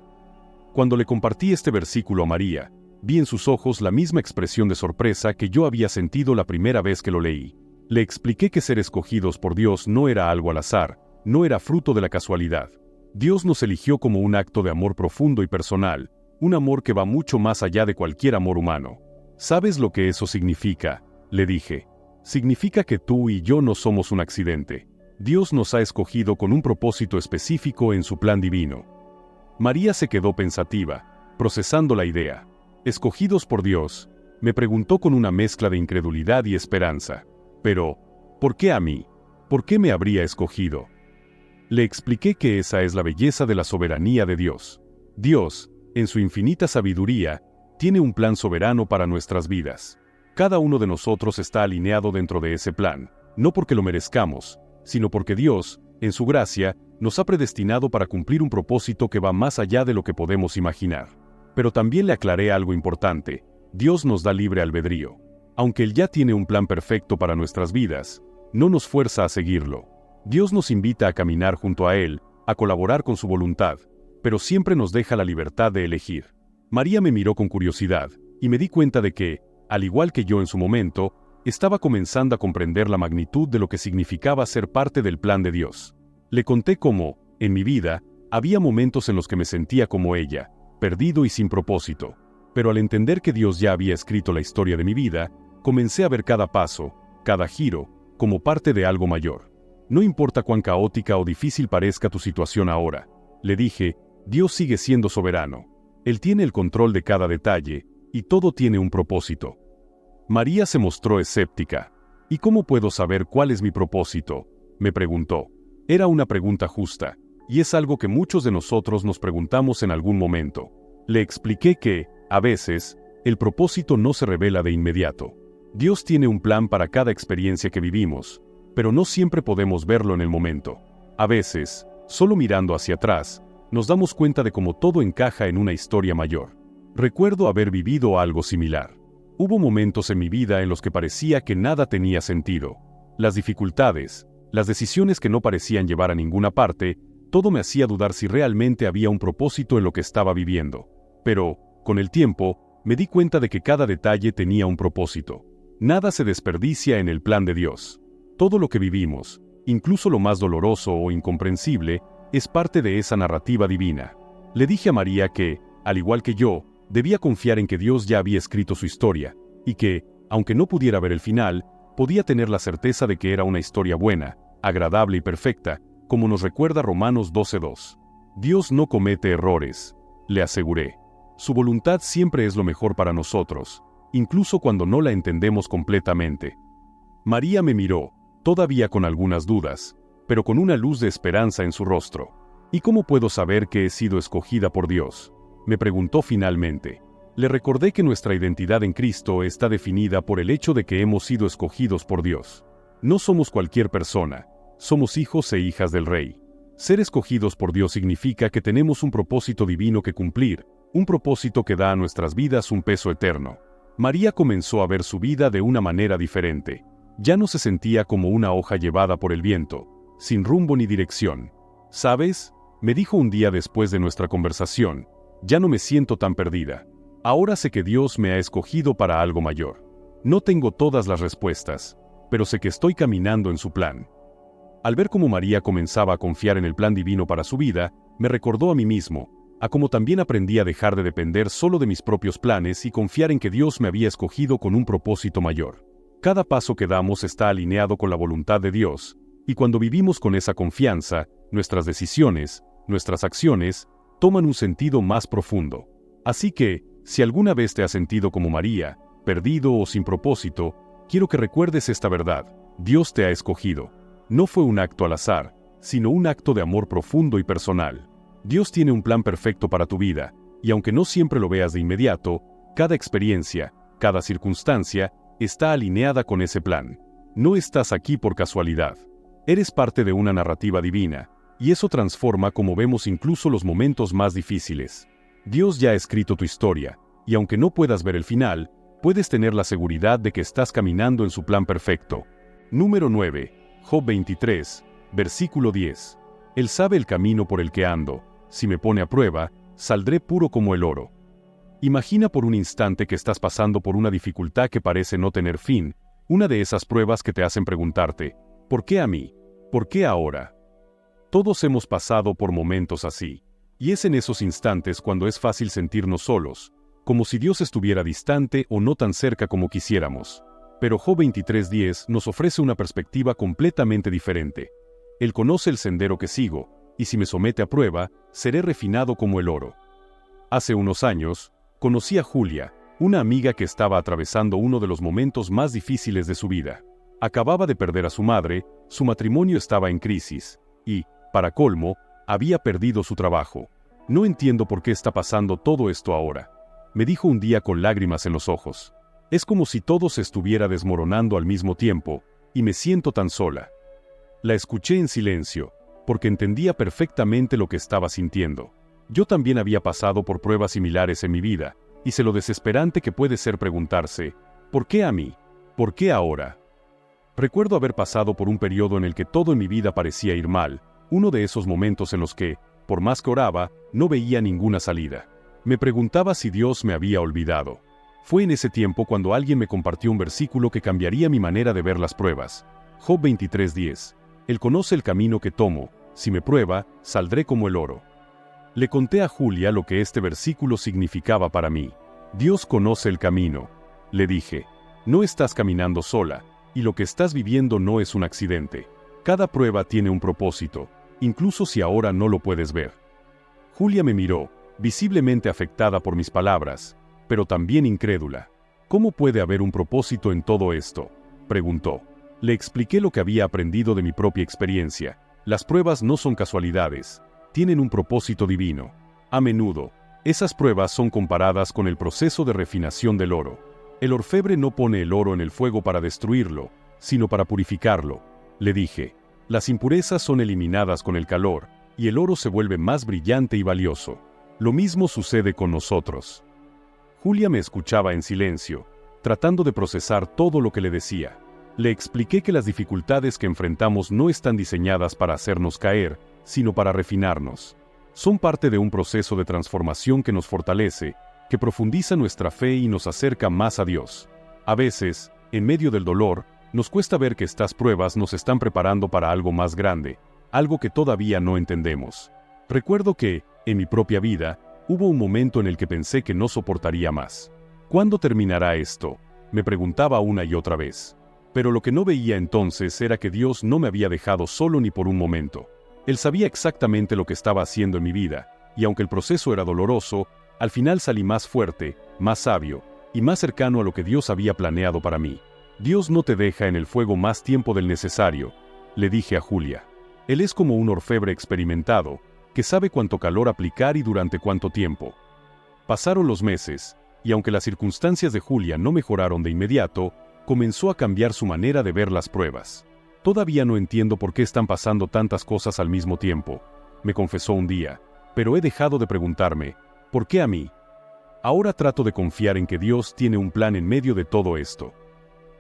Cuando le compartí este versículo a María, vi en sus ojos la misma expresión de sorpresa que yo había sentido la primera vez que lo leí. Le expliqué que ser escogidos por Dios no era algo al azar, no era fruto de la casualidad. Dios nos eligió como un acto de amor profundo y personal, un amor que va mucho más allá de cualquier amor humano. ¿Sabes lo que eso significa?, le dije. Significa que tú y yo no somos un accidente. Dios nos ha escogido con un propósito específico en su plan divino. María se quedó pensativa, procesando la idea. ¿Escogidos por Dios?, me preguntó con una mezcla de incredulidad y esperanza. Pero, ¿por qué a mí? ¿Por qué me habría escogido? Le expliqué que esa es la belleza de la soberanía de Dios. Dios, en su infinita sabiduría, tiene un plan soberano para nuestras vidas. Cada uno de nosotros está alineado dentro de ese plan, no porque lo merezcamos, sino porque Dios, en su gracia, nos ha predestinado para cumplir un propósito que va más allá de lo que podemos imaginar. Pero también le aclaré algo importante: Dios nos da libre albedrío. Aunque Él ya tiene un plan perfecto para nuestras vidas, no nos fuerza a seguirlo. Dios nos invita a caminar junto a Él, a colaborar con su voluntad, pero siempre nos deja la libertad de elegir. María me miró con curiosidad, y me di cuenta de que, al igual que yo en su momento, estaba comenzando a comprender la magnitud de lo que significaba ser parte del plan de Dios. Le conté cómo, en mi vida, había momentos en los que me sentía como ella, perdido y sin propósito. Pero al entender que Dios ya había escrito la historia de mi vida, comencé a ver cada paso, cada giro, como parte de algo mayor. No importa cuán caótica o difícil parezca tu situación ahora, le dije, Dios sigue siendo soberano. Él tiene el control de cada detalle, y todo tiene un propósito. María se mostró escéptica. ¿Y cómo puedo saber cuál es mi propósito?, me preguntó. Era una pregunta justa, y es algo que muchos de nosotros nos preguntamos en algún momento. Le expliqué que, a veces, el propósito no se revela de inmediato. Dios tiene un plan para cada experiencia que vivimos, pero no siempre podemos verlo en el momento. A veces, solo mirando hacia atrás, nos damos cuenta de cómo todo encaja en una historia mayor. Recuerdo haber vivido algo similar. Hubo momentos en mi vida en los que parecía que nada tenía sentido. Las dificultades, las decisiones que no parecían llevar a ninguna parte, todo me hacía dudar si realmente había un propósito en lo que estaba viviendo. Pero, con el tiempo, me di cuenta de que cada detalle tenía un propósito. Nada se desperdicia en el plan de Dios. Todo lo que vivimos, incluso lo más doloroso o incomprensible, es parte de esa narrativa divina. Le dije a María que, al igual que yo, debía confiar en que Dios ya había escrito su historia, y que, aunque no pudiera ver el final, podía tener la certeza de que era una historia buena, agradable y perfecta, como nos recuerda Romanos 12:2. Dios no comete errores, le aseguré. Su voluntad siempre es lo mejor para nosotros, incluso cuando no la entendemos completamente. María me miró, todavía con algunas dudas, pero con una luz de esperanza en su rostro. ¿Y cómo puedo saber que he sido escogida por Dios?, me preguntó finalmente. Le recordé que nuestra identidad en Cristo está definida por el hecho de que hemos sido escogidos por Dios. No somos cualquier persona, somos hijos e hijas del Rey. Ser escogidos por Dios significa que tenemos un propósito divino que cumplir, un propósito que da a nuestras vidas un peso eterno. María comenzó a ver su vida de una manera diferente. Ya no se sentía como una hoja llevada por el viento, sin rumbo ni dirección. ¿Sabes?, me dijo un día después de nuestra conversación, ya no me siento tan perdida. Ahora sé que Dios me ha escogido para algo mayor. No tengo todas las respuestas, pero sé que estoy caminando en su plan. Al ver cómo María comenzaba a confiar en el plan divino para su vida, me recordó a mí mismo, a cómo también aprendí a dejar de depender solo de mis propios planes y confiar en que Dios me había escogido con un propósito mayor. Cada paso que damos está alineado con la voluntad de Dios, y cuando vivimos con esa confianza, nuestras decisiones, nuestras acciones, toman un sentido más profundo. Así que, si alguna vez te has sentido como María, perdido o sin propósito, quiero que recuerdes esta verdad: Dios te ha escogido. No fue un acto al azar, sino un acto de amor profundo y personal. Dios tiene un plan perfecto para tu vida, y aunque no siempre lo veas de inmediato, cada experiencia, cada circunstancia, está alineada con ese plan. No estás aquí por casualidad. Eres parte de una narrativa divina, y eso transforma cómo vemos incluso los momentos más difíciles. Dios ya ha escrito tu historia, y aunque no puedas ver el final, puedes tener la seguridad de que estás caminando en su plan perfecto. Número 9. Job 23, versículo 10. Él sabe el camino por el que ando. Si me pone a prueba, saldré puro como el oro. Imagina por un instante que estás pasando por una dificultad que parece no tener fin, una de esas pruebas que te hacen preguntarte, ¿por qué a mí? ¿Por qué ahora? Todos hemos pasado por momentos así, y es en esos instantes cuando es fácil sentirnos solos, como si Dios estuviera distante o no tan cerca como quisiéramos. Pero Job 23:10 nos ofrece una perspectiva completamente diferente. Él conoce el sendero que sigo, y si me somete a prueba, seré refinado como el oro. Hace unos años, conocí a Julia, una amiga que estaba atravesando uno de los momentos más difíciles de su vida. Acababa de perder a su madre, su matrimonio estaba en crisis, y, para colmo, había perdido su trabajo. No entiendo por qué está pasando todo esto ahora, me dijo un día con lágrimas en los ojos. Es como si todo se estuviera desmoronando al mismo tiempo, y me siento tan sola. La escuché en silencio, porque entendía perfectamente lo que estaba sintiendo. Yo también había pasado por pruebas similares en mi vida, y sé lo desesperante que puede ser preguntarse, ¿por qué a mí? ¿Por qué ahora? Recuerdo haber pasado por un periodo en el que todo en mi vida parecía ir mal, uno de esos momentos en los que, por más que oraba, no veía ninguna salida. Me preguntaba si Dios me había olvidado. Fue en ese tiempo cuando alguien me compartió un versículo que cambiaría mi manera de ver las pruebas. Job 23:10. Él conoce el camino que tomo, si me prueba, saldré como el oro. Le conté a Julia lo que este versículo significaba para mí. Dios conoce el camino, le dije. No estás caminando sola, y lo que estás viviendo no es un accidente. Cada prueba tiene un propósito, incluso si ahora no lo puedes ver. Julia me miró, visiblemente afectada por mis palabras, pero también incrédula. ¿Cómo puede haber un propósito en todo esto?, preguntó. Le expliqué lo que había aprendido de mi propia experiencia. Las pruebas no son casualidades, tienen un propósito divino. A menudo, esas pruebas son comparadas con el proceso de refinación del oro. El orfebre no pone el oro en el fuego para destruirlo, sino para purificarlo, le dije. Las impurezas son eliminadas con el calor, y el oro se vuelve más brillante y valioso. Lo mismo sucede con nosotros. Julia me escuchaba en silencio, tratando de procesar todo lo que le decía. Le expliqué que las dificultades que enfrentamos no están diseñadas para hacernos caer, sino para refinarnos. Son parte de un proceso de transformación que nos fortalece, que profundiza nuestra fe y nos acerca más a Dios. A veces, en medio del dolor, nos cuesta ver que estas pruebas nos están preparando para algo más grande, algo que todavía no entendemos. Recuerdo que, en mi propia vida, hubo un momento en el que pensé que no soportaría más. ¿Cuándo terminará esto?, me preguntaba una y otra vez. Pero lo que no veía entonces era que Dios no me había dejado solo ni por un momento. Él sabía exactamente lo que estaba haciendo en mi vida, y aunque el proceso era doloroso, al final salí más fuerte, más sabio, y más cercano a lo que Dios había planeado para mí. Dios no te deja en el fuego más tiempo del necesario, le dije a Julia. Él es como un orfebre experimentado, que sabe cuánto calor aplicar y durante cuánto tiempo. Pasaron los meses, y aunque las circunstancias de Julia no mejoraron de inmediato, comenzó a cambiar su manera de ver las pruebas. Todavía no entiendo por qué están pasando tantas cosas al mismo tiempo, me confesó un día, pero he dejado de preguntarme, ¿por qué a mí? Ahora trato de confiar en que Dios tiene un plan en medio de todo esto.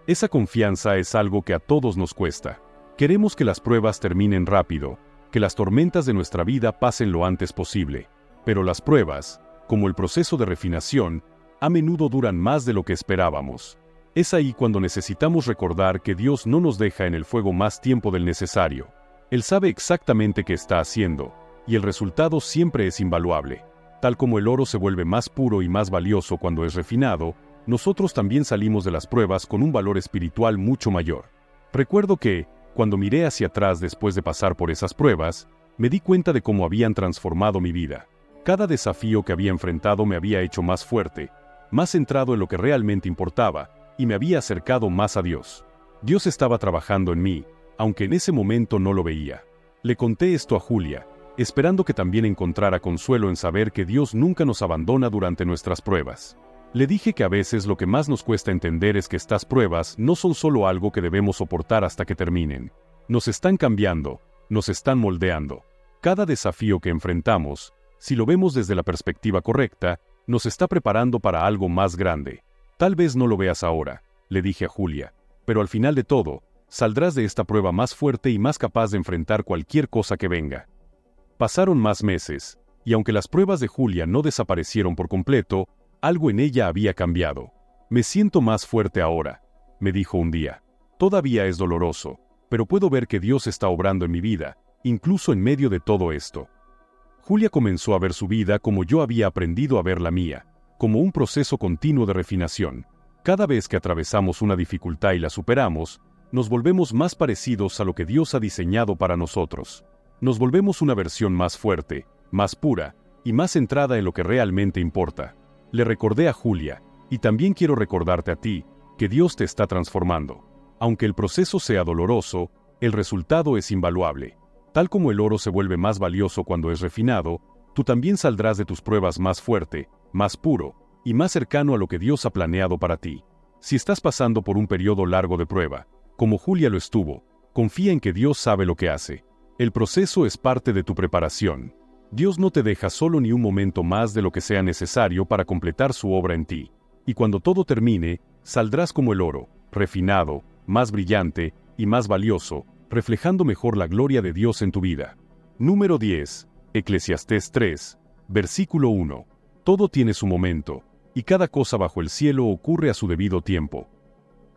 Esa confianza es algo que a todos nos cuesta. Queremos que las pruebas terminen rápido, que las tormentas de nuestra vida pasen lo antes posible, pero las pruebas, como el proceso de refinación, a menudo duran más de lo que esperábamos. Es ahí cuando necesitamos recordar que Dios no nos deja en el fuego más tiempo del necesario. Él sabe exactamente qué está haciendo, y el resultado siempre es invaluable. Tal como el oro se vuelve más puro y más valioso cuando es refinado, nosotros también salimos de las pruebas con un valor espiritual mucho mayor. Recuerdo que, cuando miré hacia atrás después de pasar por esas pruebas, me di cuenta de cómo habían transformado mi vida. Cada desafío que había enfrentado me había hecho más fuerte, más centrado en lo que realmente importaba, y me había acercado más a Dios. Dios estaba trabajando en mí, aunque en ese momento no lo veía. Le conté esto a Julia, esperando que también encontrara consuelo en saber que Dios nunca nos abandona durante nuestras pruebas. Le dije que a veces lo que más nos cuesta entender es que estas pruebas no son solo algo que debemos soportar hasta que terminen. Nos están cambiando, nos están moldeando. Cada desafío que enfrentamos, si lo vemos desde la perspectiva correcta, nos está preparando para algo más grande. Tal vez no lo veas ahora, le dije a Julia, pero al final de todo, saldrás de esta prueba más fuerte y más capaz de enfrentar cualquier cosa que venga. Pasaron más meses, y aunque las pruebas de Julia no desaparecieron por completo, algo en ella había cambiado. Me siento más fuerte ahora, me dijo un día. Todavía es doloroso, pero puedo ver que Dios está obrando en mi vida, incluso en medio de todo esto. Julia comenzó a ver su vida como yo había aprendido a ver la mía, como un proceso continuo de refinación. Cada vez que atravesamos una dificultad y la superamos, nos volvemos más parecidos a lo que Dios ha diseñado para nosotros. Nos volvemos una versión más fuerte, más pura, y más centrada en lo que realmente importa. Le recordé a Julia, y también quiero recordarte a ti, que Dios te está transformando. Aunque el proceso sea doloroso, el resultado es invaluable. Tal como el oro se vuelve más valioso cuando es refinado, tú también saldrás de tus pruebas más fuerte, más puro, y más cercano a lo que Dios ha planeado para ti. Si estás pasando por un periodo largo de prueba, como Julia lo estuvo, confía en que Dios sabe lo que hace. El proceso es parte de tu preparación. Dios no te deja solo ni un momento más de lo que sea necesario para completar su obra en ti. Y cuando todo termine, saldrás como el oro, refinado, más brillante y más valioso, reflejando mejor la gloria de Dios en tu vida. Número 10. Eclesiastés 3, versículo 1. Todo tiene su momento, y cada cosa bajo el cielo ocurre a su debido tiempo.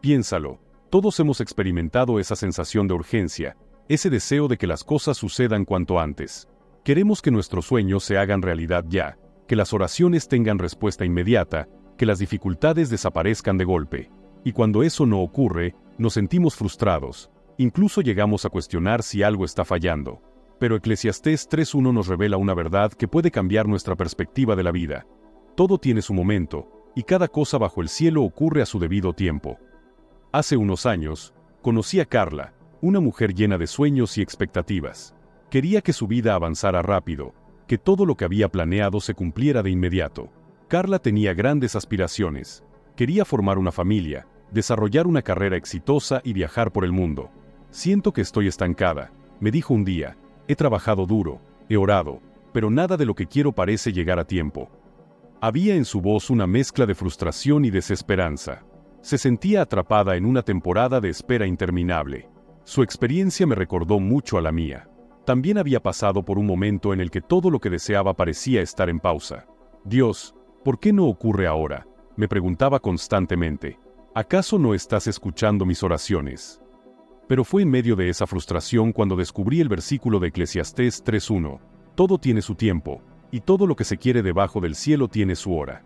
Piénsalo, todos hemos experimentado esa sensación de urgencia, ese deseo de que las cosas sucedan cuanto antes. Queremos que nuestros sueños se hagan realidad ya, que las oraciones tengan respuesta inmediata, que las dificultades desaparezcan de golpe. Y cuando eso no ocurre, nos sentimos frustrados, incluso llegamos a cuestionar si algo está fallando. Pero Eclesiastés 3:1 nos revela una verdad que puede cambiar nuestra perspectiva de la vida. Todo tiene su momento, y cada cosa bajo el cielo ocurre a su debido tiempo. Hace unos años, conocí a Carla, una mujer llena de sueños y expectativas. Quería que su vida avanzara rápido, que todo lo que había planeado se cumpliera de inmediato. Carla tenía grandes aspiraciones. Quería formar una familia, desarrollar una carrera exitosa y viajar por el mundo. Siento que estoy estancada, me dijo un día. He trabajado duro, he orado, pero nada de lo que quiero parece llegar a tiempo. Había en su voz una mezcla de frustración y desesperanza. Se sentía atrapada en una temporada de espera interminable. Su experiencia me recordó mucho a la mía. También había pasado por un momento en el que todo lo que deseaba parecía estar en pausa. Dios, ¿por qué no ocurre ahora?, me preguntaba constantemente. ¿Acaso no estás escuchando mis oraciones? Pero fue en medio de esa frustración cuando descubrí el versículo de Eclesiastés 3:1. Todo tiene su tiempo, y todo lo que se quiere debajo del cielo tiene su hora.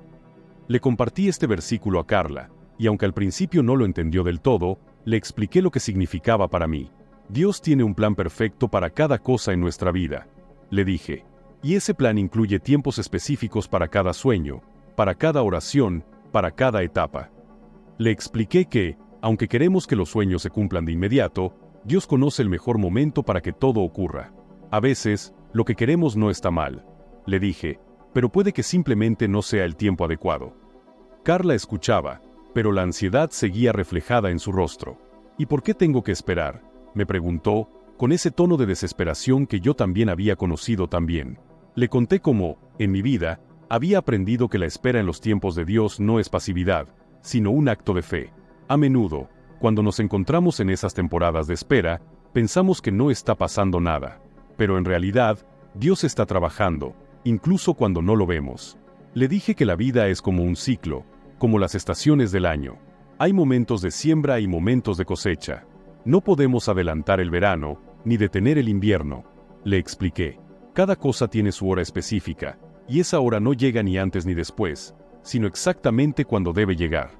Le compartí este versículo a Carla, y aunque al principio no lo entendió del todo, le expliqué lo que significaba para mí. Dios tiene un plan perfecto para cada cosa en nuestra vida, le dije. Y ese plan incluye tiempos específicos para cada sueño, para cada oración, para cada etapa. Le expliqué que, aunque queremos que los sueños se cumplan de inmediato, Dios conoce el mejor momento para que todo ocurra. A veces, lo que queremos no está mal, le dije, pero puede que simplemente no sea el tiempo adecuado. Carla escuchaba, pero la ansiedad seguía reflejada en su rostro. ¿Y por qué tengo que esperar?, me preguntó, con ese tono de desesperación que yo también había conocido también. Le conté cómo, en mi vida, había aprendido que la espera en los tiempos de Dios no es pasividad, sino un acto de fe. A menudo, cuando nos encontramos en esas temporadas de espera, pensamos que no está pasando nada. Pero en realidad, Dios está trabajando, incluso cuando no lo vemos. Le dije que la vida es como un ciclo, como las estaciones del año. Hay momentos de siembra y momentos de cosecha. No podemos adelantar el verano, ni detener el invierno, le expliqué. Cada cosa tiene su hora específica, y esa hora no llega ni antes ni después, sino exactamente cuando debe llegar.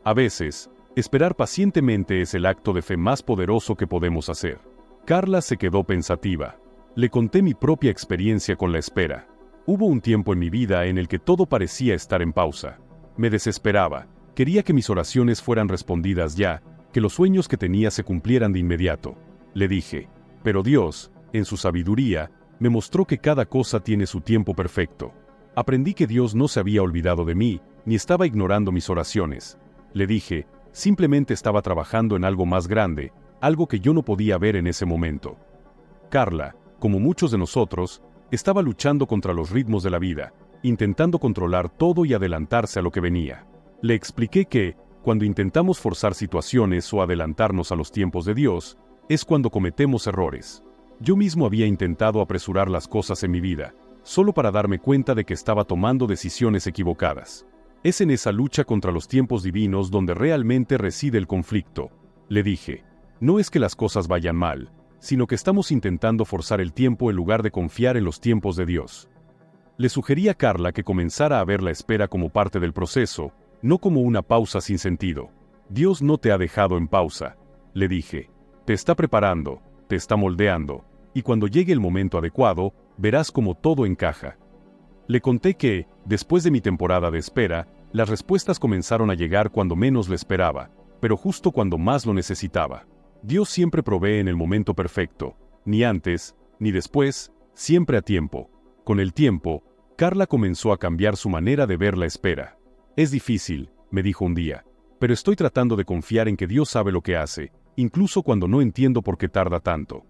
A veces, esperar pacientemente es el acto de fe más poderoso que podemos hacer. Carla se quedó pensativa. Le conté mi propia experiencia con la espera. Hubo un tiempo en mi vida en el que todo parecía estar en pausa. Me desesperaba, quería que mis oraciones fueran respondidas ya, que los sueños que tenía se cumplieran de inmediato. Le dije, pero Dios, en su sabiduría, me mostró que cada cosa tiene su tiempo perfecto. Aprendí que Dios no se había olvidado de mí, ni estaba ignorando mis oraciones. Le dije, simplemente estaba trabajando en algo más grande, algo que yo no podía ver en ese momento. Carla, como muchos de nosotros, estaba luchando contra los ritmos de la vida, intentando controlar todo y adelantarse a lo que venía. Le expliqué que, cuando intentamos forzar situaciones o adelantarnos a los tiempos de Dios, es cuando cometemos errores. Yo mismo había intentado apresurar las cosas en mi vida, solo para darme cuenta de que estaba tomando decisiones equivocadas. Es en esa lucha contra los tiempos divinos donde realmente reside el conflicto, le dije. No es que las cosas vayan mal, sino que estamos intentando forzar el tiempo en lugar de confiar en los tiempos de Dios. Le sugerí a Carla que comenzara a ver la espera como parte del proceso, no como una pausa sin sentido. Dios no te ha dejado en pausa, le dije. Te está preparando, te está moldeando, y cuando llegue el momento adecuado, verás cómo todo encaja. Le conté que, después de mi temporada de espera, las respuestas comenzaron a llegar cuando menos lo esperaba, pero justo cuando más lo necesitaba. Dios siempre provee en el momento perfecto, ni antes, ni después, siempre a tiempo. Con el tiempo, Carla comenzó a cambiar su manera de ver la espera. Es difícil, me dijo un día, pero estoy tratando de confiar en que Dios sabe lo que hace, incluso cuando no entiendo por qué tarda tanto.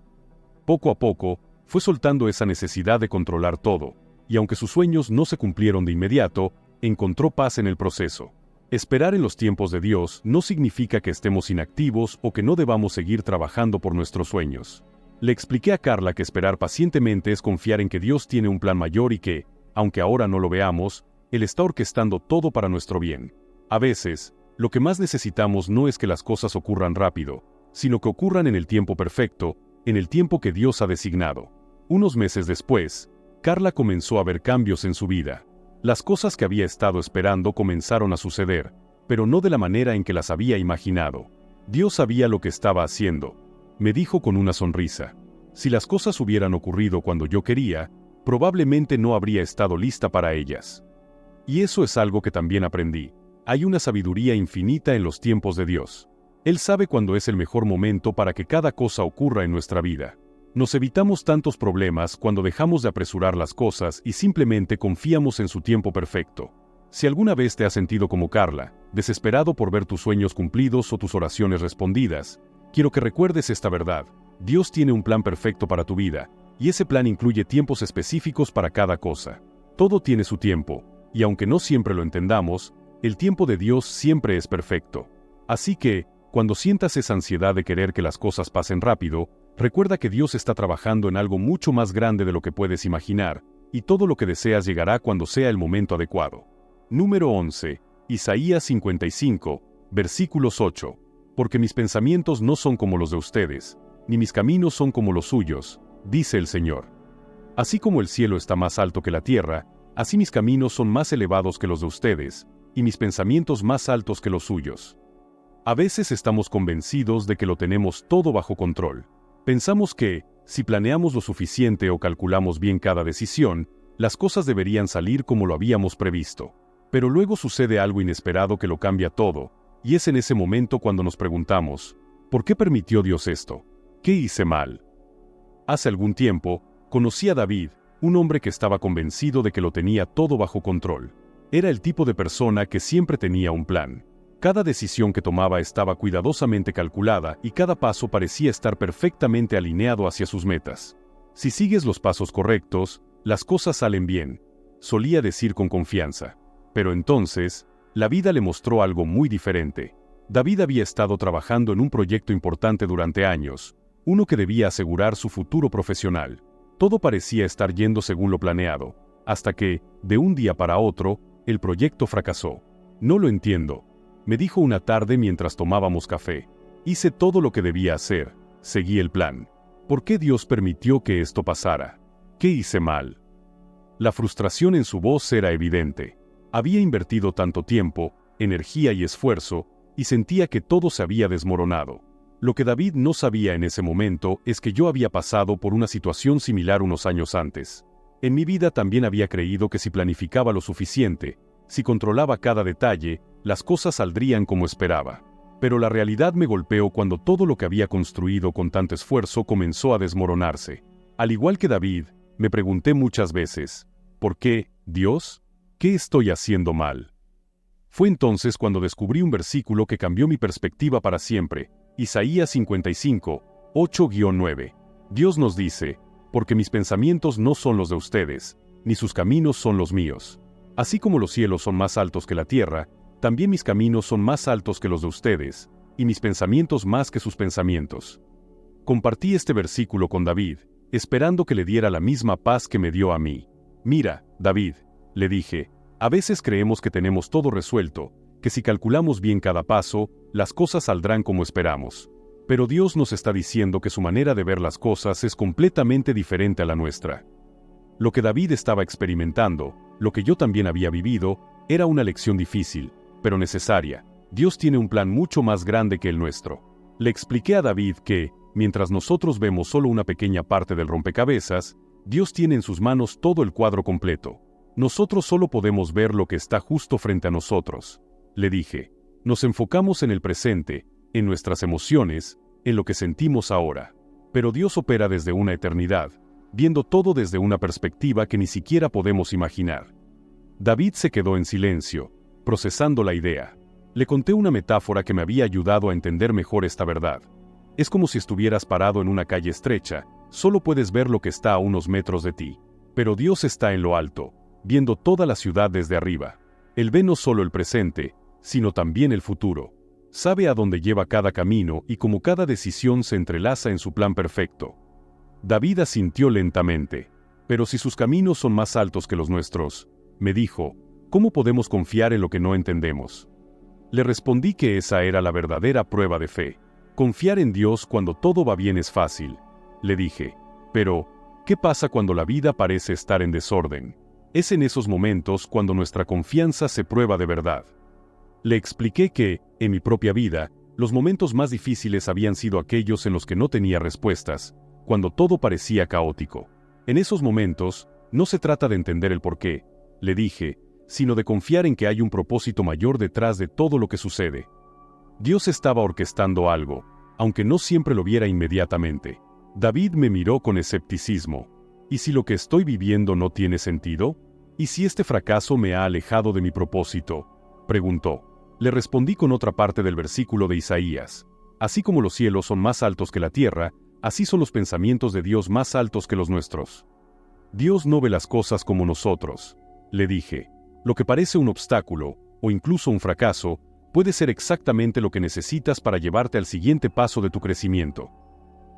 Poco a poco, fue soltando esa necesidad de controlar todo, y aunque sus sueños no se cumplieron de inmediato, encontró paz en el proceso. Esperar en los tiempos de Dios no significa que estemos inactivos o que no debamos seguir trabajando por nuestros sueños. Le expliqué a Carla que esperar pacientemente es confiar en que Dios tiene un plan mayor y que, aunque ahora no lo veamos, Él está orquestando todo para nuestro bien. A veces, lo que más necesitamos no es que las cosas ocurran rápido, sino que ocurran en el tiempo perfecto, en el tiempo que Dios ha designado. Unos meses después, Carla comenzó a ver cambios en su vida. Las cosas que había estado esperando comenzaron a suceder, pero no de la manera en que las había imaginado. Dios sabía lo que estaba haciendo, me dijo con una sonrisa. Si las cosas hubieran ocurrido cuando yo quería, probablemente no habría estado lista para ellas. Y eso es algo que también aprendí. Hay una sabiduría infinita en los tiempos de Dios. Él sabe cuándo es el mejor momento para que cada cosa ocurra en nuestra vida. Nos evitamos tantos problemas cuando dejamos de apresurar las cosas y simplemente confiamos en su tiempo perfecto. Si alguna vez te has sentido como Carla, desesperado por ver tus sueños cumplidos o tus oraciones respondidas, quiero que recuerdes esta verdad. Dios tiene un plan perfecto para tu vida, y ese plan incluye tiempos específicos para cada cosa. Todo tiene su tiempo, y aunque no siempre lo entendamos, el tiempo de Dios siempre es perfecto. Así que, cuando sientas esa ansiedad de querer que las cosas pasen rápido, recuerda que Dios está trabajando en algo mucho más grande de lo que puedes imaginar, y todo lo que deseas llegará cuando sea el momento adecuado. Número 11. Isaías 55, versículos 8. Porque mis pensamientos no son como los de ustedes, ni mis caminos son como los suyos, dice el Señor. Así como el cielo está más alto que la tierra, así mis caminos son más elevados que los de ustedes, y mis pensamientos más altos que los suyos. A veces estamos convencidos de que lo tenemos todo bajo control. Pensamos que, si planeamos lo suficiente o calculamos bien cada decisión, las cosas deberían salir como lo habíamos previsto. Pero luego sucede algo inesperado que lo cambia todo, y es en ese momento cuando nos preguntamos, ¿por qué permitió Dios esto? ¿Qué hice mal? Hace algún tiempo, conocí a David, un hombre que estaba convencido de que lo tenía todo bajo control. Era el tipo de persona que siempre tenía un plan. Cada decisión que tomaba estaba cuidadosamente calculada y cada paso parecía estar perfectamente alineado hacia sus metas. Si sigues los pasos correctos, las cosas salen bien, solía decir con confianza. Pero entonces, la vida le mostró algo muy diferente. David había estado trabajando en un proyecto importante durante años, uno que debía asegurar su futuro profesional. Todo parecía estar yendo según lo planeado, hasta que, de un día para otro, el proyecto fracasó. No lo entiendo, me dijo una tarde mientras tomábamos café. Hice todo lo que debía hacer, seguí el plan. ¿Por qué Dios permitió que esto pasara? ¿Qué hice mal? La frustración en su voz era evidente. Había invertido tanto tiempo, energía y esfuerzo, y sentía que todo se había desmoronado. Lo que David no sabía en ese momento es que yo había pasado por una situación similar unos años antes. En mi vida también había creído que si planificaba lo suficiente, si controlaba cada detalle, las cosas saldrían como esperaba. Pero la realidad me golpeó cuando todo lo que había construido con tanto esfuerzo comenzó a desmoronarse. Al igual que David, me pregunté muchas veces, ¿por qué, Dios? ¿Qué estoy haciendo mal? Fue entonces cuando descubrí un versículo que cambió mi perspectiva para siempre. Isaías 55, 8-9. Dios nos dice, porque mis pensamientos no son los de ustedes, ni sus caminos son los míos. Así como los cielos son más altos que la tierra, también mis caminos son más altos que los de ustedes, y mis pensamientos más que sus pensamientos. Compartí este versículo con David, esperando que le diera la misma paz que me dio a mí. Mira, David, le dije, a veces creemos que tenemos todo resuelto, que si calculamos bien cada paso, las cosas saldrán como esperamos. Pero Dios nos está diciendo que su manera de ver las cosas es completamente diferente a la nuestra. Lo que David estaba experimentando, lo que yo también había vivido, era una lección difícil, pero necesaria. Dios tiene un plan mucho más grande que el nuestro. Le expliqué a David que, mientras nosotros vemos solo una pequeña parte del rompecabezas, Dios tiene en sus manos todo el cuadro completo. Nosotros solo podemos ver lo que está justo frente a nosotros. Le dije, nos enfocamos en el presente, en nuestras emociones, en lo que sentimos ahora. Pero Dios opera desde una eternidad, viendo todo desde una perspectiva que ni siquiera podemos imaginar. David se quedó en silencio, procesando la idea. Le conté una metáfora que me había ayudado a entender mejor esta verdad. Es como si estuvieras parado en una calle estrecha, solo puedes ver lo que está a unos metros de ti. Pero Dios está en lo alto, viendo toda la ciudad desde arriba. Él ve no solo el presente, sino también el futuro. Sabe a dónde lleva cada camino y cómo cada decisión se entrelaza en su plan perfecto. David asintió lentamente. Pero si sus caminos son más altos que los nuestros, me dijo, ¿cómo podemos confiar en lo que no entendemos? Le respondí que esa era la verdadera prueba de fe. Confiar en Dios cuando todo va bien es fácil. Le dije, pero, ¿qué pasa cuando la vida parece estar en desorden? Es en esos momentos cuando nuestra confianza se prueba de verdad. Le expliqué que, en mi propia vida, los momentos más difíciles habían sido aquellos en los que no tenía respuestas, cuando todo parecía caótico. En esos momentos, no se trata de entender el porqué, le dije, sino de confiar en que hay un propósito mayor detrás de todo lo que sucede. Dios estaba orquestando algo, aunque no siempre lo viera inmediatamente. David me miró con escepticismo. ¿Y si lo que estoy viviendo no tiene sentido? ¿Y si este fracaso me ha alejado de mi propósito?, preguntó. Le respondí con otra parte del versículo de Isaías. Así como los cielos son más altos que la tierra, así son los pensamientos de Dios más altos que los nuestros. Dios no ve las cosas como nosotros, le dije. Lo que parece un obstáculo, o incluso un fracaso, puede ser exactamente lo que necesitas para llevarte al siguiente paso de tu crecimiento.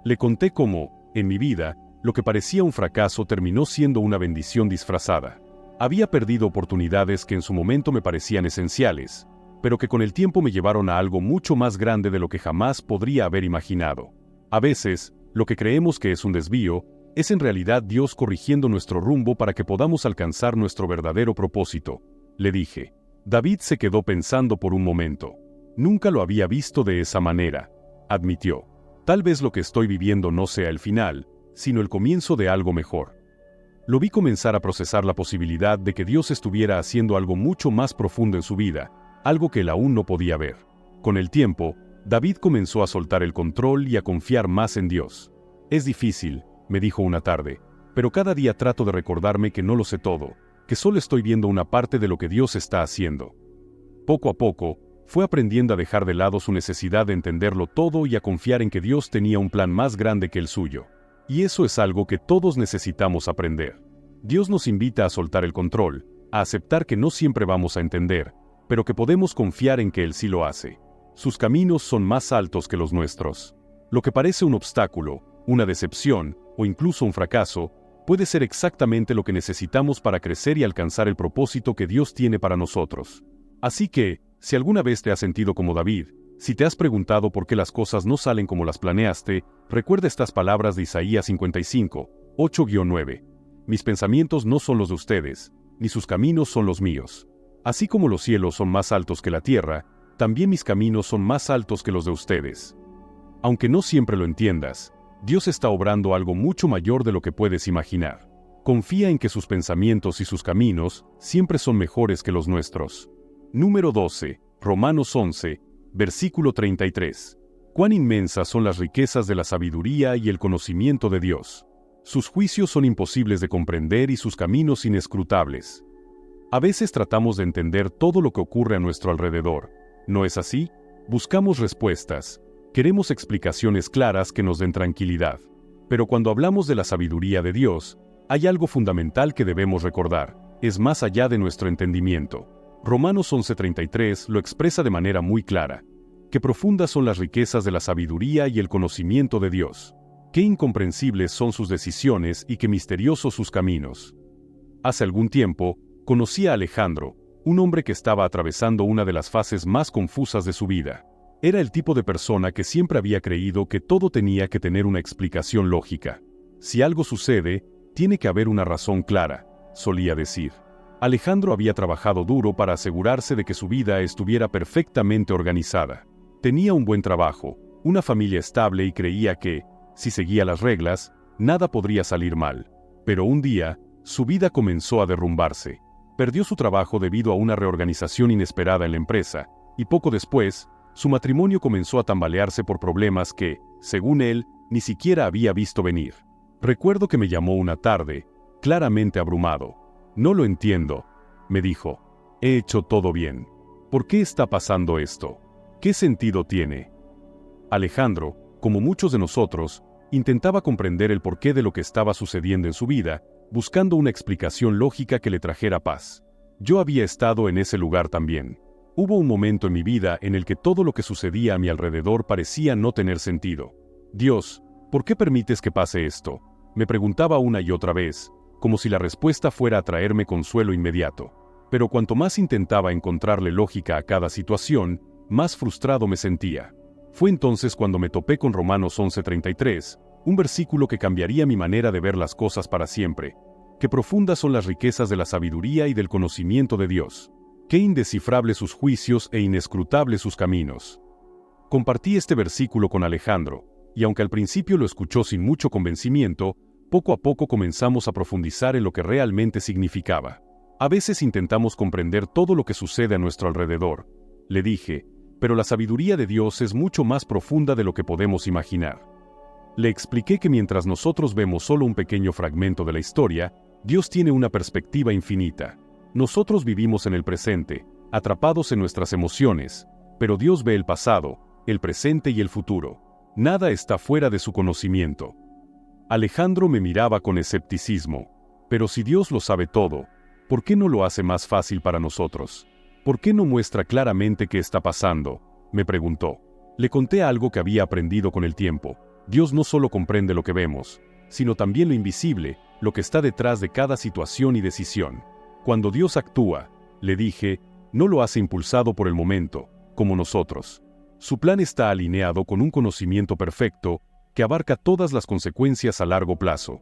Le conté cómo, en mi vida, lo que parecía un fracaso terminó siendo una bendición disfrazada. Había perdido oportunidades que en su momento me parecían esenciales, pero que con el tiempo me llevaron a algo mucho más grande de lo que jamás podría haber imaginado. A veces, lo que creemos que es un desvío, es en realidad Dios corrigiendo nuestro rumbo para que podamos alcanzar nuestro verdadero propósito, le dije. David se quedó pensando por un momento. Nunca lo había visto de esa manera, admitió. Tal vez lo que estoy viviendo no sea el final, sino el comienzo de algo mejor. Lo vi comenzar a procesar la posibilidad de que Dios estuviera haciendo algo mucho más profundo en su vida, algo que él aún no podía ver. Con el tiempo, David comenzó a soltar el control y a confiar más en Dios. Es difícil, me dijo una tarde, pero cada día trato de recordarme que no lo sé todo, que solo estoy viendo una parte de lo que Dios está haciendo. Poco a poco, fue aprendiendo a dejar de lado su necesidad de entenderlo todo y a confiar en que Dios tenía un plan más grande que el suyo. Y eso es algo que todos necesitamos aprender. Dios nos invita a soltar el control, a aceptar que no siempre vamos a entender, pero que podemos confiar en que Él sí lo hace. Sus caminos son más altos que los nuestros. Lo que parece un obstáculo, una decepción, o incluso un fracaso, puede ser exactamente lo que necesitamos para crecer y alcanzar el propósito que Dios tiene para nosotros. Así que, si alguna vez te has sentido como David, si te has preguntado por qué las cosas no salen como las planeaste, recuerda estas palabras de Isaías 55, 8-9. Mis pensamientos no son los de ustedes, ni sus caminos son los míos. Así como los cielos son más altos que la tierra, también mis caminos son más altos que los de ustedes. Aunque no siempre lo entiendas, Dios está obrando algo mucho mayor de lo que puedes imaginar. Confía en que sus pensamientos y sus caminos siempre son mejores que los nuestros. Número 12, Romanos 11, versículo 33. Cuán inmensas son las riquezas de la sabiduría y el conocimiento de Dios. Sus juicios son imposibles de comprender y sus caminos inescrutables. A veces tratamos de entender todo lo que ocurre a nuestro alrededor. ¿No es así? Buscamos respuestas. Queremos explicaciones claras que nos den tranquilidad. Pero cuando hablamos de la sabiduría de Dios, hay algo fundamental que debemos recordar. Es más allá de nuestro entendimiento. Romanos 11:33 lo expresa de manera muy clara. Qué profundas son las riquezas de la sabiduría y el conocimiento de Dios. Qué incomprensibles son sus decisiones y qué misteriosos sus caminos. Hace algún tiempo, conocí a Alejandro, un hombre que estaba atravesando una de las fases más confusas de su vida. Era el tipo de persona que siempre había creído que todo tenía que tener una explicación lógica. Si algo sucede, tiene que haber una razón clara, solía decir. Alejandro había trabajado duro para asegurarse de que su vida estuviera perfectamente organizada. Tenía un buen trabajo, una familia estable y creía que, si seguía las reglas, nada podría salir mal. Pero un día, su vida comenzó a derrumbarse. Perdió su trabajo debido a una reorganización inesperada en la empresa, y poco después, su matrimonio comenzó a tambalearse por problemas que, según él, ni siquiera había visto venir. Recuerdo que me llamó una tarde, claramente abrumado. No lo entiendo, me dijo. He hecho todo bien. ¿Por qué está pasando esto? ¿Qué sentido tiene? Alejandro, como muchos de nosotros, intentaba comprender el porqué de lo que estaba sucediendo en su vida, buscando una explicación lógica que le trajera paz. Yo había estado en ese lugar también. Hubo un momento en mi vida en el que todo lo que sucedía a mi alrededor parecía no tener sentido. Dios, ¿por qué permites que pase esto? Me preguntaba una y otra vez, como si la respuesta fuera a traerme consuelo inmediato. Pero cuanto más intentaba encontrarle lógica a cada situación, más frustrado me sentía. Fue entonces cuando me topé con Romanos 11:33, un versículo que cambiaría mi manera de ver las cosas para siempre. Qué profundas son las riquezas de la sabiduría y del conocimiento de Dios. Qué indescifrables sus juicios e inescrutables sus caminos. Compartí este versículo con Alejandro, y aunque al principio lo escuchó sin mucho convencimiento, poco a poco comenzamos a profundizar en lo que realmente significaba. A veces intentamos comprender todo lo que sucede a nuestro alrededor, le dije, pero la sabiduría de Dios es mucho más profunda de lo que podemos imaginar. Le expliqué que mientras nosotros vemos solo un pequeño fragmento de la historia, Dios tiene una perspectiva infinita. Nosotros vivimos en el presente, atrapados en nuestras emociones, pero Dios ve el pasado, el presente y el futuro. Nada está fuera de su conocimiento. Alejandro me miraba con escepticismo. Pero si Dios lo sabe todo, ¿por qué no lo hace más fácil para nosotros? ¿Por qué no muestra claramente qué está pasando?, me preguntó. Le conté algo que había aprendido con el tiempo. Dios no solo comprende lo que vemos, sino también lo invisible, lo que está detrás de cada situación y decisión. Cuando Dios actúa, le dije, no lo hace impulsado por el momento, como nosotros. Su plan está alineado con un conocimiento perfecto que abarca todas las consecuencias a largo plazo.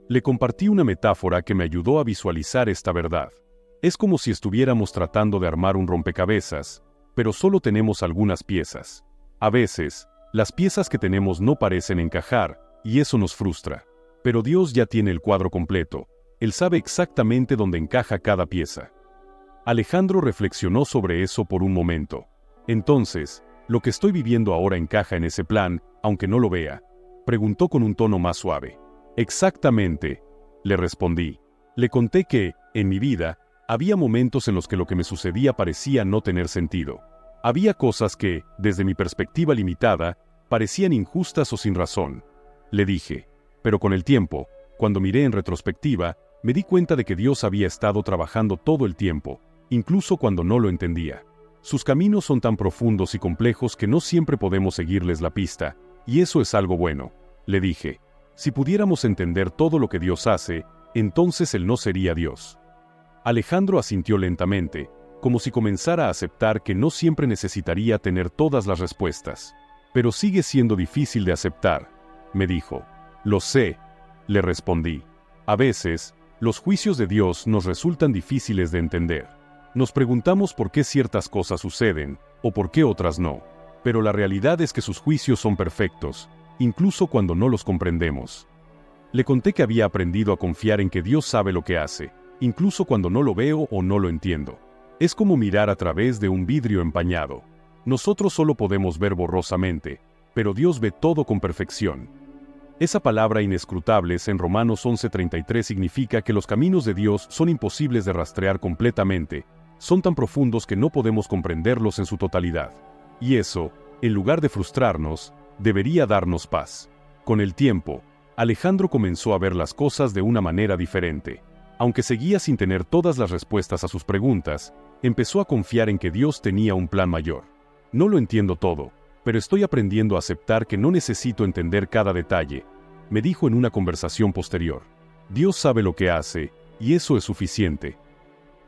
Le compartí una metáfora que me ayudó a visualizar esta verdad. Es como si estuviéramos tratando de armar un rompecabezas, pero solo tenemos algunas piezas. A veces, las piezas que tenemos no parecen encajar, y eso nos frustra. Pero Dios ya tiene el cuadro completo. Él sabe exactamente dónde encaja cada pieza. Alejandro reflexionó sobre eso por un momento. Entonces, ¿lo que estoy viviendo ahora encaja en ese plan, aunque no lo vea?, preguntó con un tono más suave. Exactamente, le respondí. Le conté que, en mi vida, había momentos en los que lo que me sucedía parecía no tener sentido. Había cosas que, desde mi perspectiva limitada, parecían injustas o sin razón. Le dije, pero con el tiempo, cuando miré en retrospectiva, me di cuenta de que Dios había estado trabajando todo el tiempo, incluso cuando no lo entendía. Sus caminos son tan profundos y complejos que no siempre podemos seguirles la pista, y eso es algo bueno, le dije. Si pudiéramos entender todo lo que Dios hace, entonces Él no sería Dios. Alejandro asintió lentamente, como si comenzara a aceptar que no siempre necesitaría tener todas las respuestas. Pero sigue siendo difícil de aceptar, me dijo. Lo sé, le respondí. A veces, los juicios de Dios nos resultan difíciles de entender. Nos preguntamos por qué ciertas cosas suceden, o por qué otras no. Pero la realidad es que sus juicios son perfectos, incluso cuando no los comprendemos. Le conté que había aprendido a confiar en que Dios sabe lo que hace, incluso cuando no lo veo o no lo entiendo. Es como mirar a través de un vidrio empañado. Nosotros solo podemos ver borrosamente, pero Dios ve todo con perfección. Esa palabra inescrutables en Romanos 11:33 significa que los caminos de Dios son imposibles de rastrear completamente, son tan profundos que no podemos comprenderlos en su totalidad. Y eso, en lugar de frustrarnos, debería darnos paz. Con el tiempo, Alejandro comenzó a ver las cosas de una manera diferente. Aunque seguía sin tener todas las respuestas a sus preguntas, empezó a confiar en que Dios tenía un plan mayor. No lo entiendo todo, pero estoy aprendiendo a aceptar que no necesito entender cada detalle, me dijo en una conversación posterior. Dios sabe lo que hace, y eso es suficiente.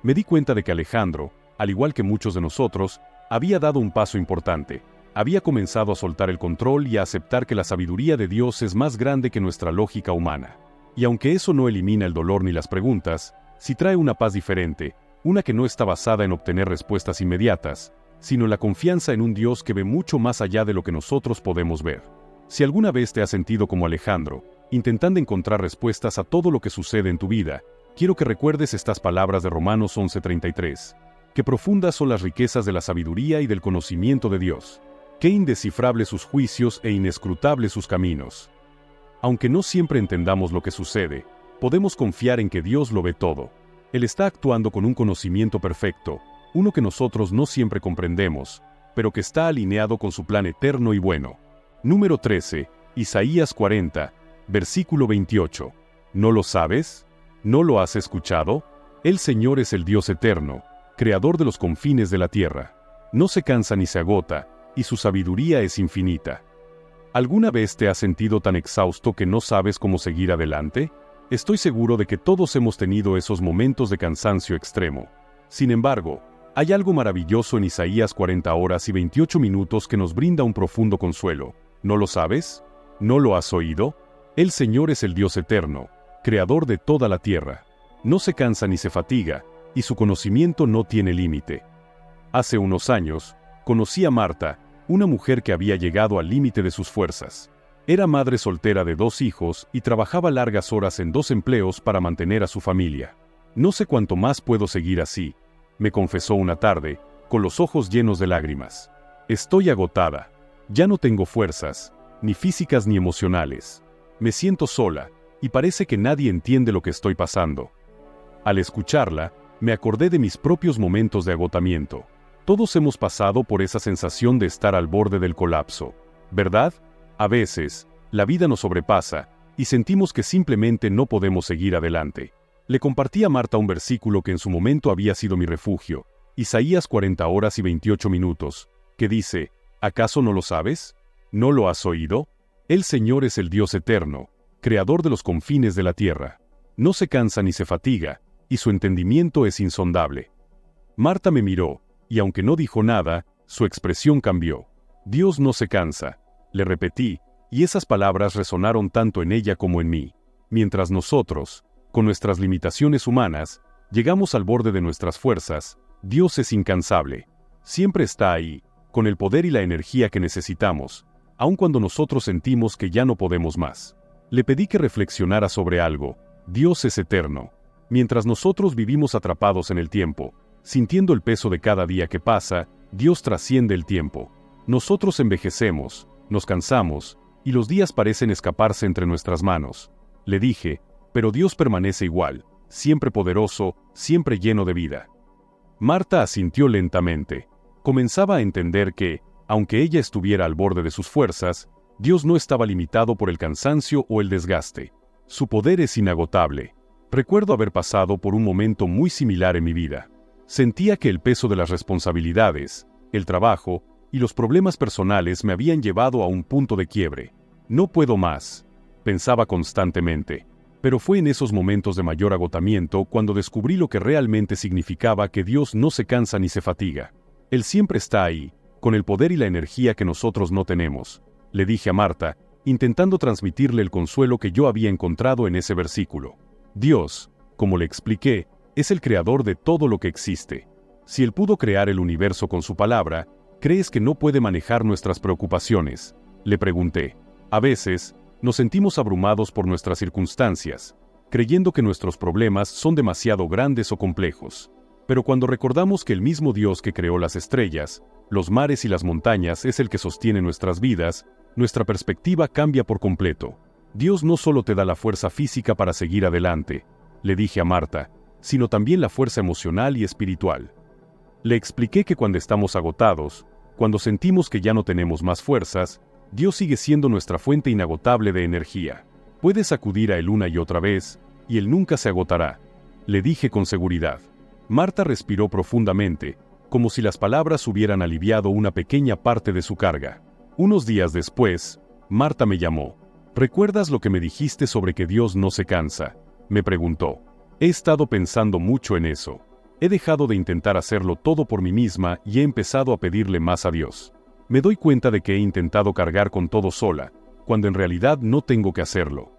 Me di cuenta de que Alejandro, al igual que muchos de nosotros, había dado un paso importante. Había comenzado a soltar el control y a aceptar que la sabiduría de Dios es más grande que nuestra lógica humana. Y aunque eso no elimina el dolor ni las preguntas, sí trae una paz diferente, una que no está basada en obtener respuestas inmediatas, sino en la confianza en un Dios que ve mucho más allá de lo que nosotros podemos ver. Si alguna vez te has sentido como Alejandro, intentando encontrar respuestas a todo lo que sucede en tu vida, quiero que recuerdes estas palabras de Romanos 11:33. Qué profundas son las riquezas de la sabiduría y del conocimiento de Dios. Qué indescifrables sus juicios e inescrutables sus caminos. Aunque no siempre entendamos lo que sucede, podemos confiar en que Dios lo ve todo. Él está actuando con un conocimiento perfecto, uno que nosotros no siempre comprendemos, pero que está alineado con su plan eterno y bueno. Número 13, Isaías 40, versículo 28. ¿No lo sabes? ¿No lo has escuchado? El Señor es el Dios eterno, creador de los confines de la tierra. No se cansa ni se agota, y su sabiduría es infinita. ¿Alguna vez te has sentido tan exhausto que no sabes cómo seguir adelante? Estoy seguro de que todos hemos tenido esos momentos de cansancio extremo. Sin embargo, hay algo maravilloso en Isaías 40 horas y 28 minutos que nos brinda un profundo consuelo. ¿No lo sabes? ¿No lo has oído? El Señor es el Dios eterno, creador de toda la tierra. No se cansa ni se fatiga, y su conocimiento no tiene límite. Hace unos años, conocí a Marta, una mujer que había llegado al límite de sus fuerzas. Era madre soltera de 2 hijos y trabajaba largas horas en 2 empleos para mantener a su familia. No sé cuánto más puedo seguir así, me confesó una tarde, con los ojos llenos de lágrimas. Estoy agotada. Ya no tengo fuerzas, ni físicas ni emocionales. Me siento sola, y parece que nadie entiende lo que estoy pasando. Al escucharla, me acordé de mis propios momentos de agotamiento. Todos hemos pasado por esa sensación de estar al borde del colapso, ¿verdad? A veces, la vida nos sobrepasa, y sentimos que simplemente no podemos seguir adelante. Le compartí a Marta un versículo que en su momento había sido mi refugio, Isaías 40 horas y 28 minutos, que dice, ¿acaso no lo sabes? ¿No lo has oído? El Señor es el Dios eterno, creador de los confines de la tierra. No se cansa ni se fatiga, y su entendimiento es insondable. Marta me miró, y aunque no dijo nada, su expresión cambió. Dios no se cansa, le repetí, y esas palabras resonaron tanto en ella como en mí. Mientras nosotros, con nuestras limitaciones humanas, llegamos al borde de nuestras fuerzas, Dios es incansable. Siempre está ahí, con el poder y la energía que necesitamos, aun cuando nosotros sentimos que ya no podemos más. Le pedí que reflexionara sobre algo. Dios es eterno. Mientras nosotros vivimos atrapados en el tiempo, sintiendo el peso de cada día que pasa, Dios trasciende el tiempo. Nosotros envejecemos, nos cansamos, y los días parecen escaparse entre nuestras manos. Le dije, pero Dios permanece igual, siempre poderoso, siempre lleno de vida. Marta asintió lentamente. Comenzaba a entender que, aunque ella estuviera al borde de sus fuerzas, Dios no estaba limitado por el cansancio o el desgaste. Su poder es inagotable. Recuerdo haber pasado por un momento muy similar en mi vida. Sentía que el peso de las responsabilidades, el trabajo y los problemas personales me habían llevado a un punto de quiebre. No puedo más, pensaba constantemente. Pero fue en esos momentos de mayor agotamiento cuando descubrí lo que realmente significaba que Dios no se cansa ni se fatiga. Él siempre está ahí, con el poder y la energía que nosotros no tenemos, le dije a Marta, intentando transmitirle el consuelo que yo había encontrado en ese versículo. Dios, como le expliqué, es el creador de todo lo que existe. Si Él pudo crear el universo con su palabra, ¿crees que no puede manejar nuestras preocupaciones?, le pregunté. A veces, nos sentimos abrumados por nuestras circunstancias, creyendo que nuestros problemas son demasiado grandes o complejos. Pero cuando recordamos que el mismo Dios que creó las estrellas, los mares y las montañas es el que sostiene nuestras vidas, nuestra perspectiva cambia por completo. Dios no solo te da la fuerza física para seguir adelante, le dije a Marta, sino también la fuerza emocional y espiritual. Le expliqué que cuando estamos agotados, cuando sentimos que ya no tenemos más fuerzas, Dios sigue siendo nuestra fuente inagotable de energía. Puedes acudir a Él una y otra vez, y Él nunca se agotará, le dije con seguridad. Marta respiró profundamente, como si las palabras hubieran aliviado una pequeña parte de su carga. Unos días después, Marta me llamó. ¿Recuerdas lo que me dijiste sobre que Dios no se cansa?, me preguntó. He estado pensando mucho en eso. He dejado de intentar hacerlo todo por mí misma y he empezado a pedirle más a Dios. Me doy cuenta de que he intentado cargar con todo sola, cuando en realidad no tengo que hacerlo.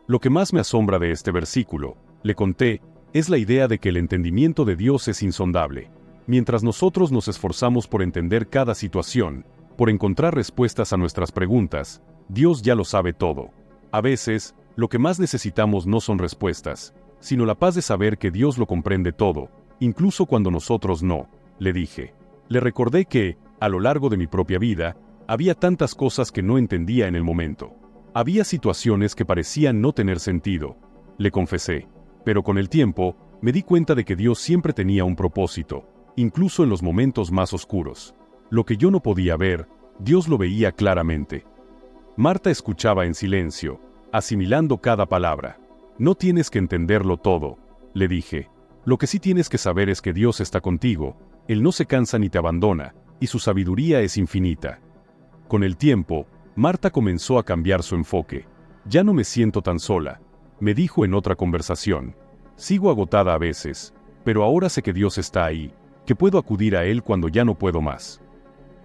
Lo que más me asombra de este versículo, le conté, es la idea de que el entendimiento de Dios es insondable. Mientras nosotros nos esforzamos por entender cada situación, por encontrar respuestas a nuestras preguntas, Dios ya lo sabe todo. A veces, lo que más necesitamos no son respuestas, sino la paz de saber que Dios lo comprende todo, incluso cuando nosotros no, le dije. Le recordé que, a lo largo de mi propia vida, había tantas cosas que no entendía en el momento. Había situaciones que parecían no tener sentido, le confesé. Pero con el tiempo, me di cuenta de que Dios siempre tenía un propósito, incluso en los momentos más oscuros. Lo que yo no podía ver, Dios lo veía claramente. Marta escuchaba en silencio, asimilando cada palabra. No tienes que entenderlo todo, le dije. Lo que sí tienes que saber es que Dios está contigo, Él no se cansa ni te abandona, y su sabiduría es infinita. Con el tiempo, Marta comenzó a cambiar su enfoque. Ya no me siento tan sola, me dijo en otra conversación. Sigo agotada a veces, pero ahora sé que Dios está ahí, que puedo acudir a Él cuando ya no puedo más.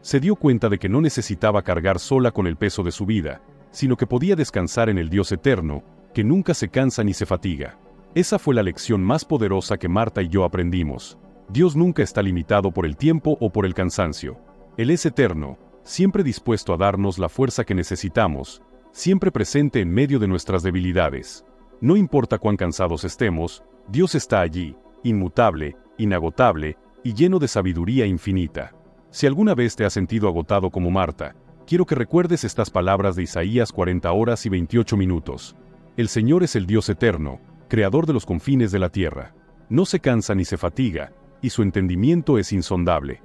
Se dio cuenta de que no necesitaba cargar sola con el peso de su vida, sino que podía descansar en el Dios eterno, que nunca se cansa ni se fatiga. Esa fue la lección más poderosa que Marta y yo aprendimos. Dios nunca está limitado por el tiempo o por el cansancio. Él es eterno, siempre dispuesto a darnos la fuerza que necesitamos, siempre presente en medio de nuestras debilidades. No importa cuán cansados estemos, Dios está allí, inmutable, inagotable y lleno de sabiduría infinita. Si alguna vez te has sentido agotado como Marta, quiero que recuerdes estas palabras de Isaías 40 horas y 28 minutos. El Señor es el Dios eterno, creador de los confines de la tierra. No se cansa ni se fatiga, y su entendimiento es insondable.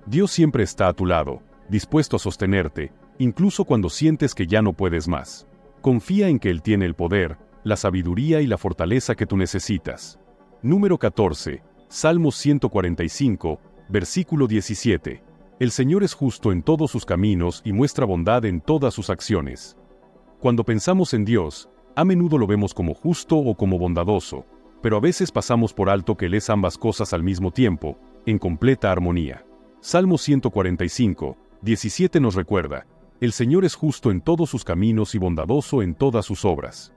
Dios siempre está a tu lado, dispuesto a sostenerte, incluso cuando sientes que ya no puedes más. Confía en que Él tiene el poder, la sabiduría y la fortaleza que tú necesitas. Número 14. Salmos 145, versículo 17. El Señor es justo en todos sus caminos y muestra bondad en todas sus acciones. Cuando pensamos en Dios, a menudo lo vemos como justo o como bondadoso, pero a veces pasamos por alto que Él es ambas cosas al mismo tiempo, en completa armonía. Salmo 145, 17 nos recuerda: el Señor es justo en todos sus caminos y bondadoso en todas sus obras.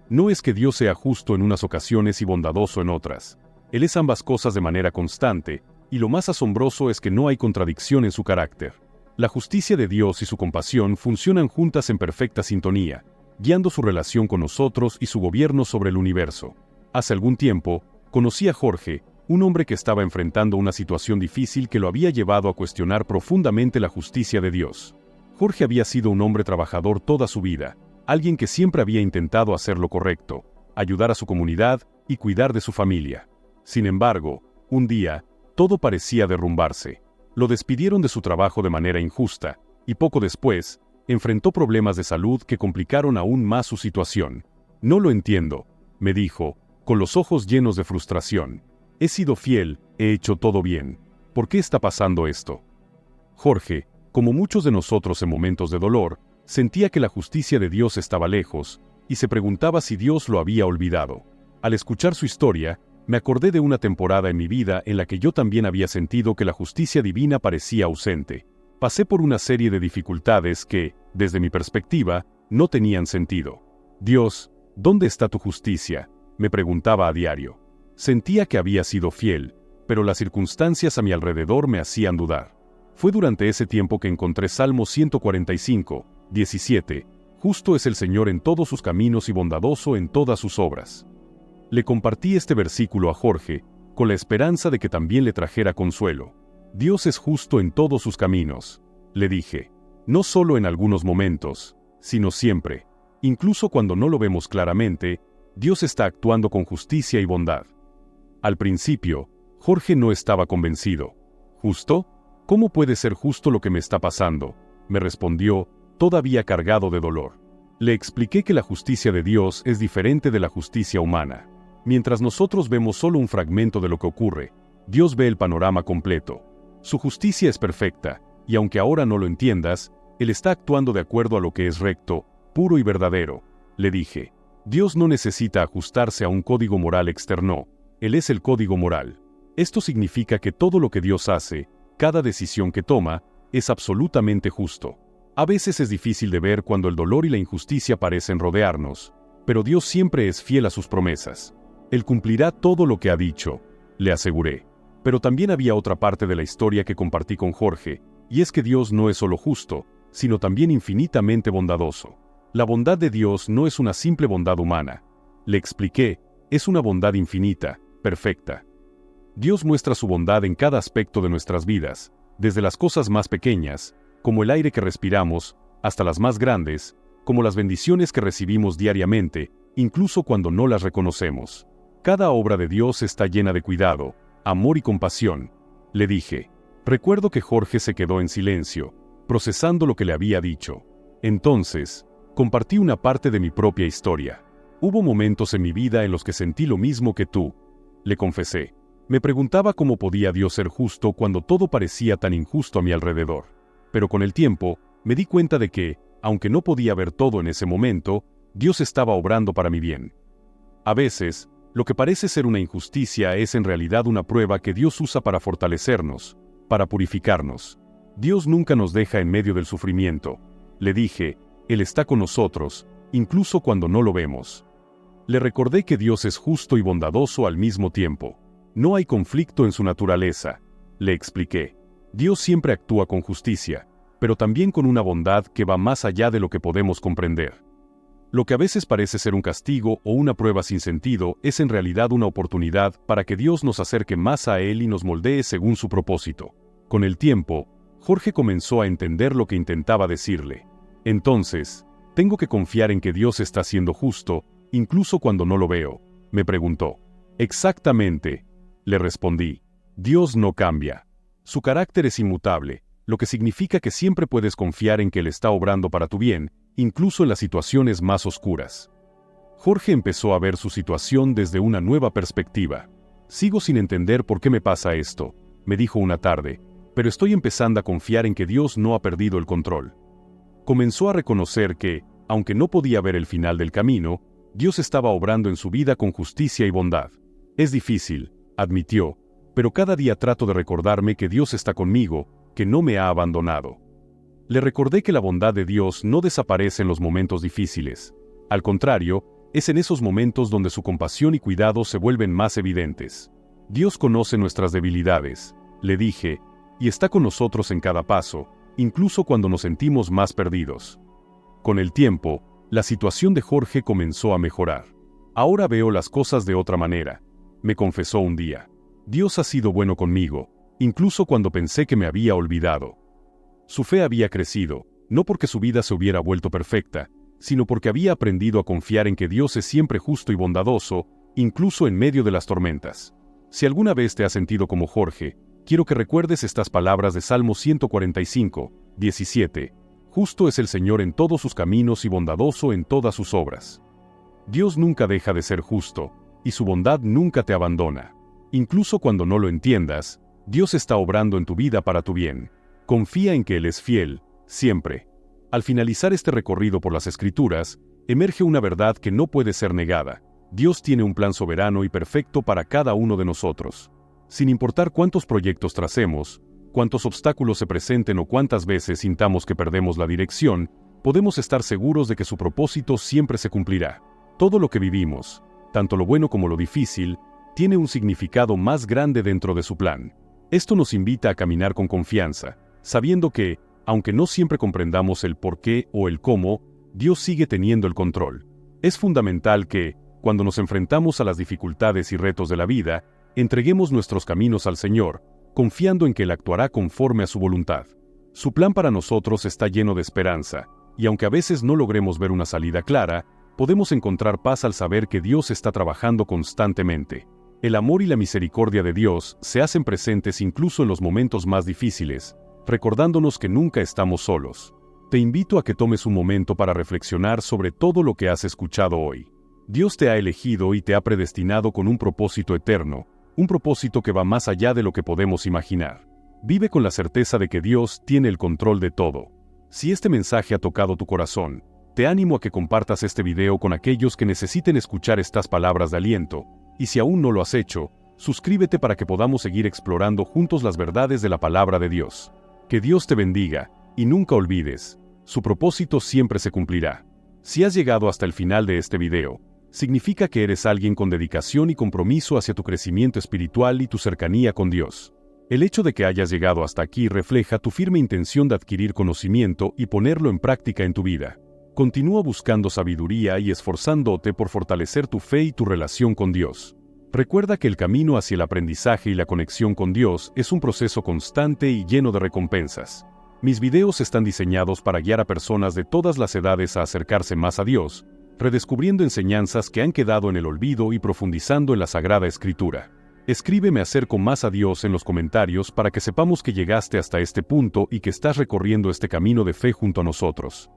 No es que Dios sea justo en unas ocasiones y bondadoso en otras. Él es ambas cosas de manera constante, y lo más asombroso es que no hay contradicción en su carácter. La justicia de Dios y su compasión funcionan juntas en perfecta sintonía, guiando su relación con nosotros y su gobierno sobre el universo. Hace algún tiempo, conocí a Jorge, un hombre que estaba enfrentando una situación difícil que lo había llevado a cuestionar profundamente la justicia de Dios. Jorge había sido un hombre trabajador toda su vida, alguien que siempre había intentado hacer lo correcto, ayudar a su comunidad y cuidar de su familia. Sin embargo, un día, todo parecía derrumbarse. Lo despidieron de su trabajo de manera injusta, y poco después, enfrentó problemas de salud que complicaron aún más su situación. No lo entiendo, me dijo, con los ojos llenos de frustración. He sido fiel, he hecho todo bien. ¿Por qué está pasando esto? Jorge, como muchos de nosotros en momentos de dolor, sentía que la justicia de Dios estaba lejos, y se preguntaba si Dios lo había olvidado. Al escuchar su historia, me acordé de una temporada en mi vida en la que yo también había sentido que la justicia divina parecía ausente. Pasé por una serie de dificultades que, desde mi perspectiva, no tenían sentido. Dios, ¿dónde está tu justicia?, me preguntaba a diario. Sentía que había sido fiel, pero las circunstancias a mi alrededor me hacían dudar. Fue durante ese tiempo que encontré Salmo 145, 17, justo es el Señor en todos sus caminos y bondadoso en todas sus obras. Le compartí este versículo a Jorge, con la esperanza de que también le trajera consuelo. Dios es justo en todos sus caminos, le dije. No solo en algunos momentos, sino siempre. Incluso cuando no lo vemos claramente, Dios está actuando con justicia y bondad. Al principio, Jorge no estaba convencido. ¿Justo? ¿Cómo puede ser justo lo que me está pasando?, me respondió, todavía cargado de dolor. Le expliqué que la justicia de Dios es diferente de la justicia humana. Mientras nosotros vemos solo un fragmento de lo que ocurre, Dios ve el panorama completo. Su justicia es perfecta, y aunque ahora no lo entiendas, Él está actuando de acuerdo a lo que es recto, puro y verdadero, le dije. Dios no necesita ajustarse a un código moral externo, Él es el código moral. Esto significa que todo lo que Dios hace, cada decisión que toma, es absolutamente justo. A veces es difícil de ver cuando el dolor y la injusticia parecen rodearnos, pero Dios siempre es fiel a sus promesas. Él cumplirá todo lo que ha dicho, le aseguré. Pero también había otra parte de la historia que compartí con Jorge, y es que Dios no es solo justo, sino también infinitamente bondadoso. La bondad de Dios no es una simple bondad humana. Le expliqué, es una bondad infinita, perfecta. Dios muestra su bondad en cada aspecto de nuestras vidas, desde las cosas más pequeñas, como el aire que respiramos, hasta las más grandes, como las bendiciones que recibimos diariamente, incluso cuando no las reconocemos. Cada obra de Dios está llena de cuidado, amor y compasión, le dije. Recuerdo que Jorge se quedó en silencio, procesando lo que le había dicho. Entonces, compartí una parte de mi propia historia. Hubo momentos en mi vida en los que sentí lo mismo que tú, le confesé. Me preguntaba cómo podía Dios ser justo cuando todo parecía tan injusto a mi alrededor. Pero con el tiempo, me di cuenta de que, aunque no podía ver todo en ese momento, Dios estaba obrando para mi bien. A veces, lo que parece ser una injusticia es en realidad una prueba que Dios usa para fortalecernos, para purificarnos. Dios nunca nos deja en medio del sufrimiento. Le dije, Él está con nosotros, incluso cuando no lo vemos. Le recordé que Dios es justo y bondadoso al mismo tiempo. No hay conflicto en su naturaleza, le expliqué. Dios siempre actúa con justicia, pero también con una bondad que va más allá de lo que podemos comprender. Lo que a veces parece ser un castigo o una prueba sin sentido es en realidad una oportunidad para que Dios nos acerque más a Él y nos moldee según su propósito. Con el tiempo, Jorge comenzó a entender lo que intentaba decirle. Entonces, ¿tengo que confiar en que Dios está siendo justo, incluso cuando no lo veo?, me preguntó. Exactamente, le respondí. Dios no cambia. Su carácter es inmutable, lo que significa que siempre puedes confiar en que Él está obrando para tu bien, incluso en las situaciones más oscuras. Jorge empezó a ver su situación desde una nueva perspectiva. Sigo sin entender por qué me pasa esto, me dijo una tarde, pero estoy empezando a confiar en que Dios no ha perdido el control. Comenzó a reconocer que, aunque no podía ver el final del camino, Dios estaba obrando en su vida con justicia y bondad. Es difícil, admitió, pero cada día trato de recordarme que Dios está conmigo, que no me ha abandonado. Le recordé que la bondad de Dios no desaparece en los momentos difíciles. Al contrario, es en esos momentos donde su compasión y cuidado se vuelven más evidentes. Dios conoce nuestras debilidades, le dije, y está con nosotros en cada paso, incluso cuando nos sentimos más perdidos. Con el tiempo, la situación de Jorge comenzó a mejorar. Ahora veo las cosas de otra manera, me confesó un día. Dios ha sido bueno conmigo, incluso cuando pensé que me había olvidado. Su fe había crecido, no porque su vida se hubiera vuelto perfecta, sino porque había aprendido a confiar en que Dios es siempre justo y bondadoso, incluso en medio de las tormentas. Si alguna vez te has sentido como Jorge, quiero que recuerdes estas palabras de Salmo 145, 17. Justo es el Señor en todos sus caminos y bondadoso en todas sus obras. Dios nunca deja de ser justo, y su bondad nunca te abandona. Incluso cuando no lo entiendas, Dios está obrando en tu vida para tu bien. Confía en que Él es fiel, siempre. Al finalizar este recorrido por las Escrituras, emerge una verdad que no puede ser negada. Dios tiene un plan soberano y perfecto para cada uno de nosotros. Sin importar cuántos proyectos tracemos, cuántos obstáculos se presenten o cuántas veces sintamos que perdemos la dirección, podemos estar seguros de que su propósito siempre se cumplirá. Todo lo que vivimos, tanto lo bueno como lo difícil, tiene un significado más grande dentro de su plan. Esto nos invita a caminar con confianza, sabiendo que, aunque no siempre comprendamos el por qué o el cómo, Dios sigue teniendo el control. Es fundamental que, cuando nos enfrentamos a las dificultades y retos de la vida, entreguemos nuestros caminos al Señor, confiando en que Él actuará conforme a su voluntad. Su plan para nosotros está lleno de esperanza, y aunque a veces no logremos ver una salida clara, podemos encontrar paz al saber que Dios está trabajando constantemente. El amor y la misericordia de Dios se hacen presentes incluso en los momentos más difíciles, recordándonos que nunca estamos solos. Te invito a que tomes un momento para reflexionar sobre todo lo que has escuchado hoy. Dios te ha elegido y te ha predestinado con un propósito eterno, un propósito que va más allá de lo que podemos imaginar. Vive con la certeza de que Dios tiene el control de todo. Si este mensaje ha tocado tu corazón, te animo a que compartas este video con aquellos que necesiten escuchar estas palabras de aliento, y si aún no lo has hecho, suscríbete para que podamos seguir explorando juntos las verdades de la palabra de Dios. Que Dios te bendiga, y nunca olvides, su propósito siempre se cumplirá. Si has llegado hasta el final de este video, significa que eres alguien con dedicación y compromiso hacia tu crecimiento espiritual y tu cercanía con Dios. El hecho de que hayas llegado hasta aquí refleja tu firme intención de adquirir conocimiento y ponerlo en práctica en tu vida. Continúa buscando sabiduría y esforzándote por fortalecer tu fe y tu relación con Dios. Recuerda que el camino hacia el aprendizaje y la conexión con Dios es un proceso constante y lleno de recompensas. Mis videos están diseñados para guiar a personas de todas las edades a acercarse más a Dios, redescubriendo enseñanzas que han quedado en el olvido y profundizando en la Sagrada Escritura. Escríbeme acerca más a Dios en los comentarios para que sepamos que llegaste hasta este punto y que estás recorriendo este camino de fe junto a nosotros.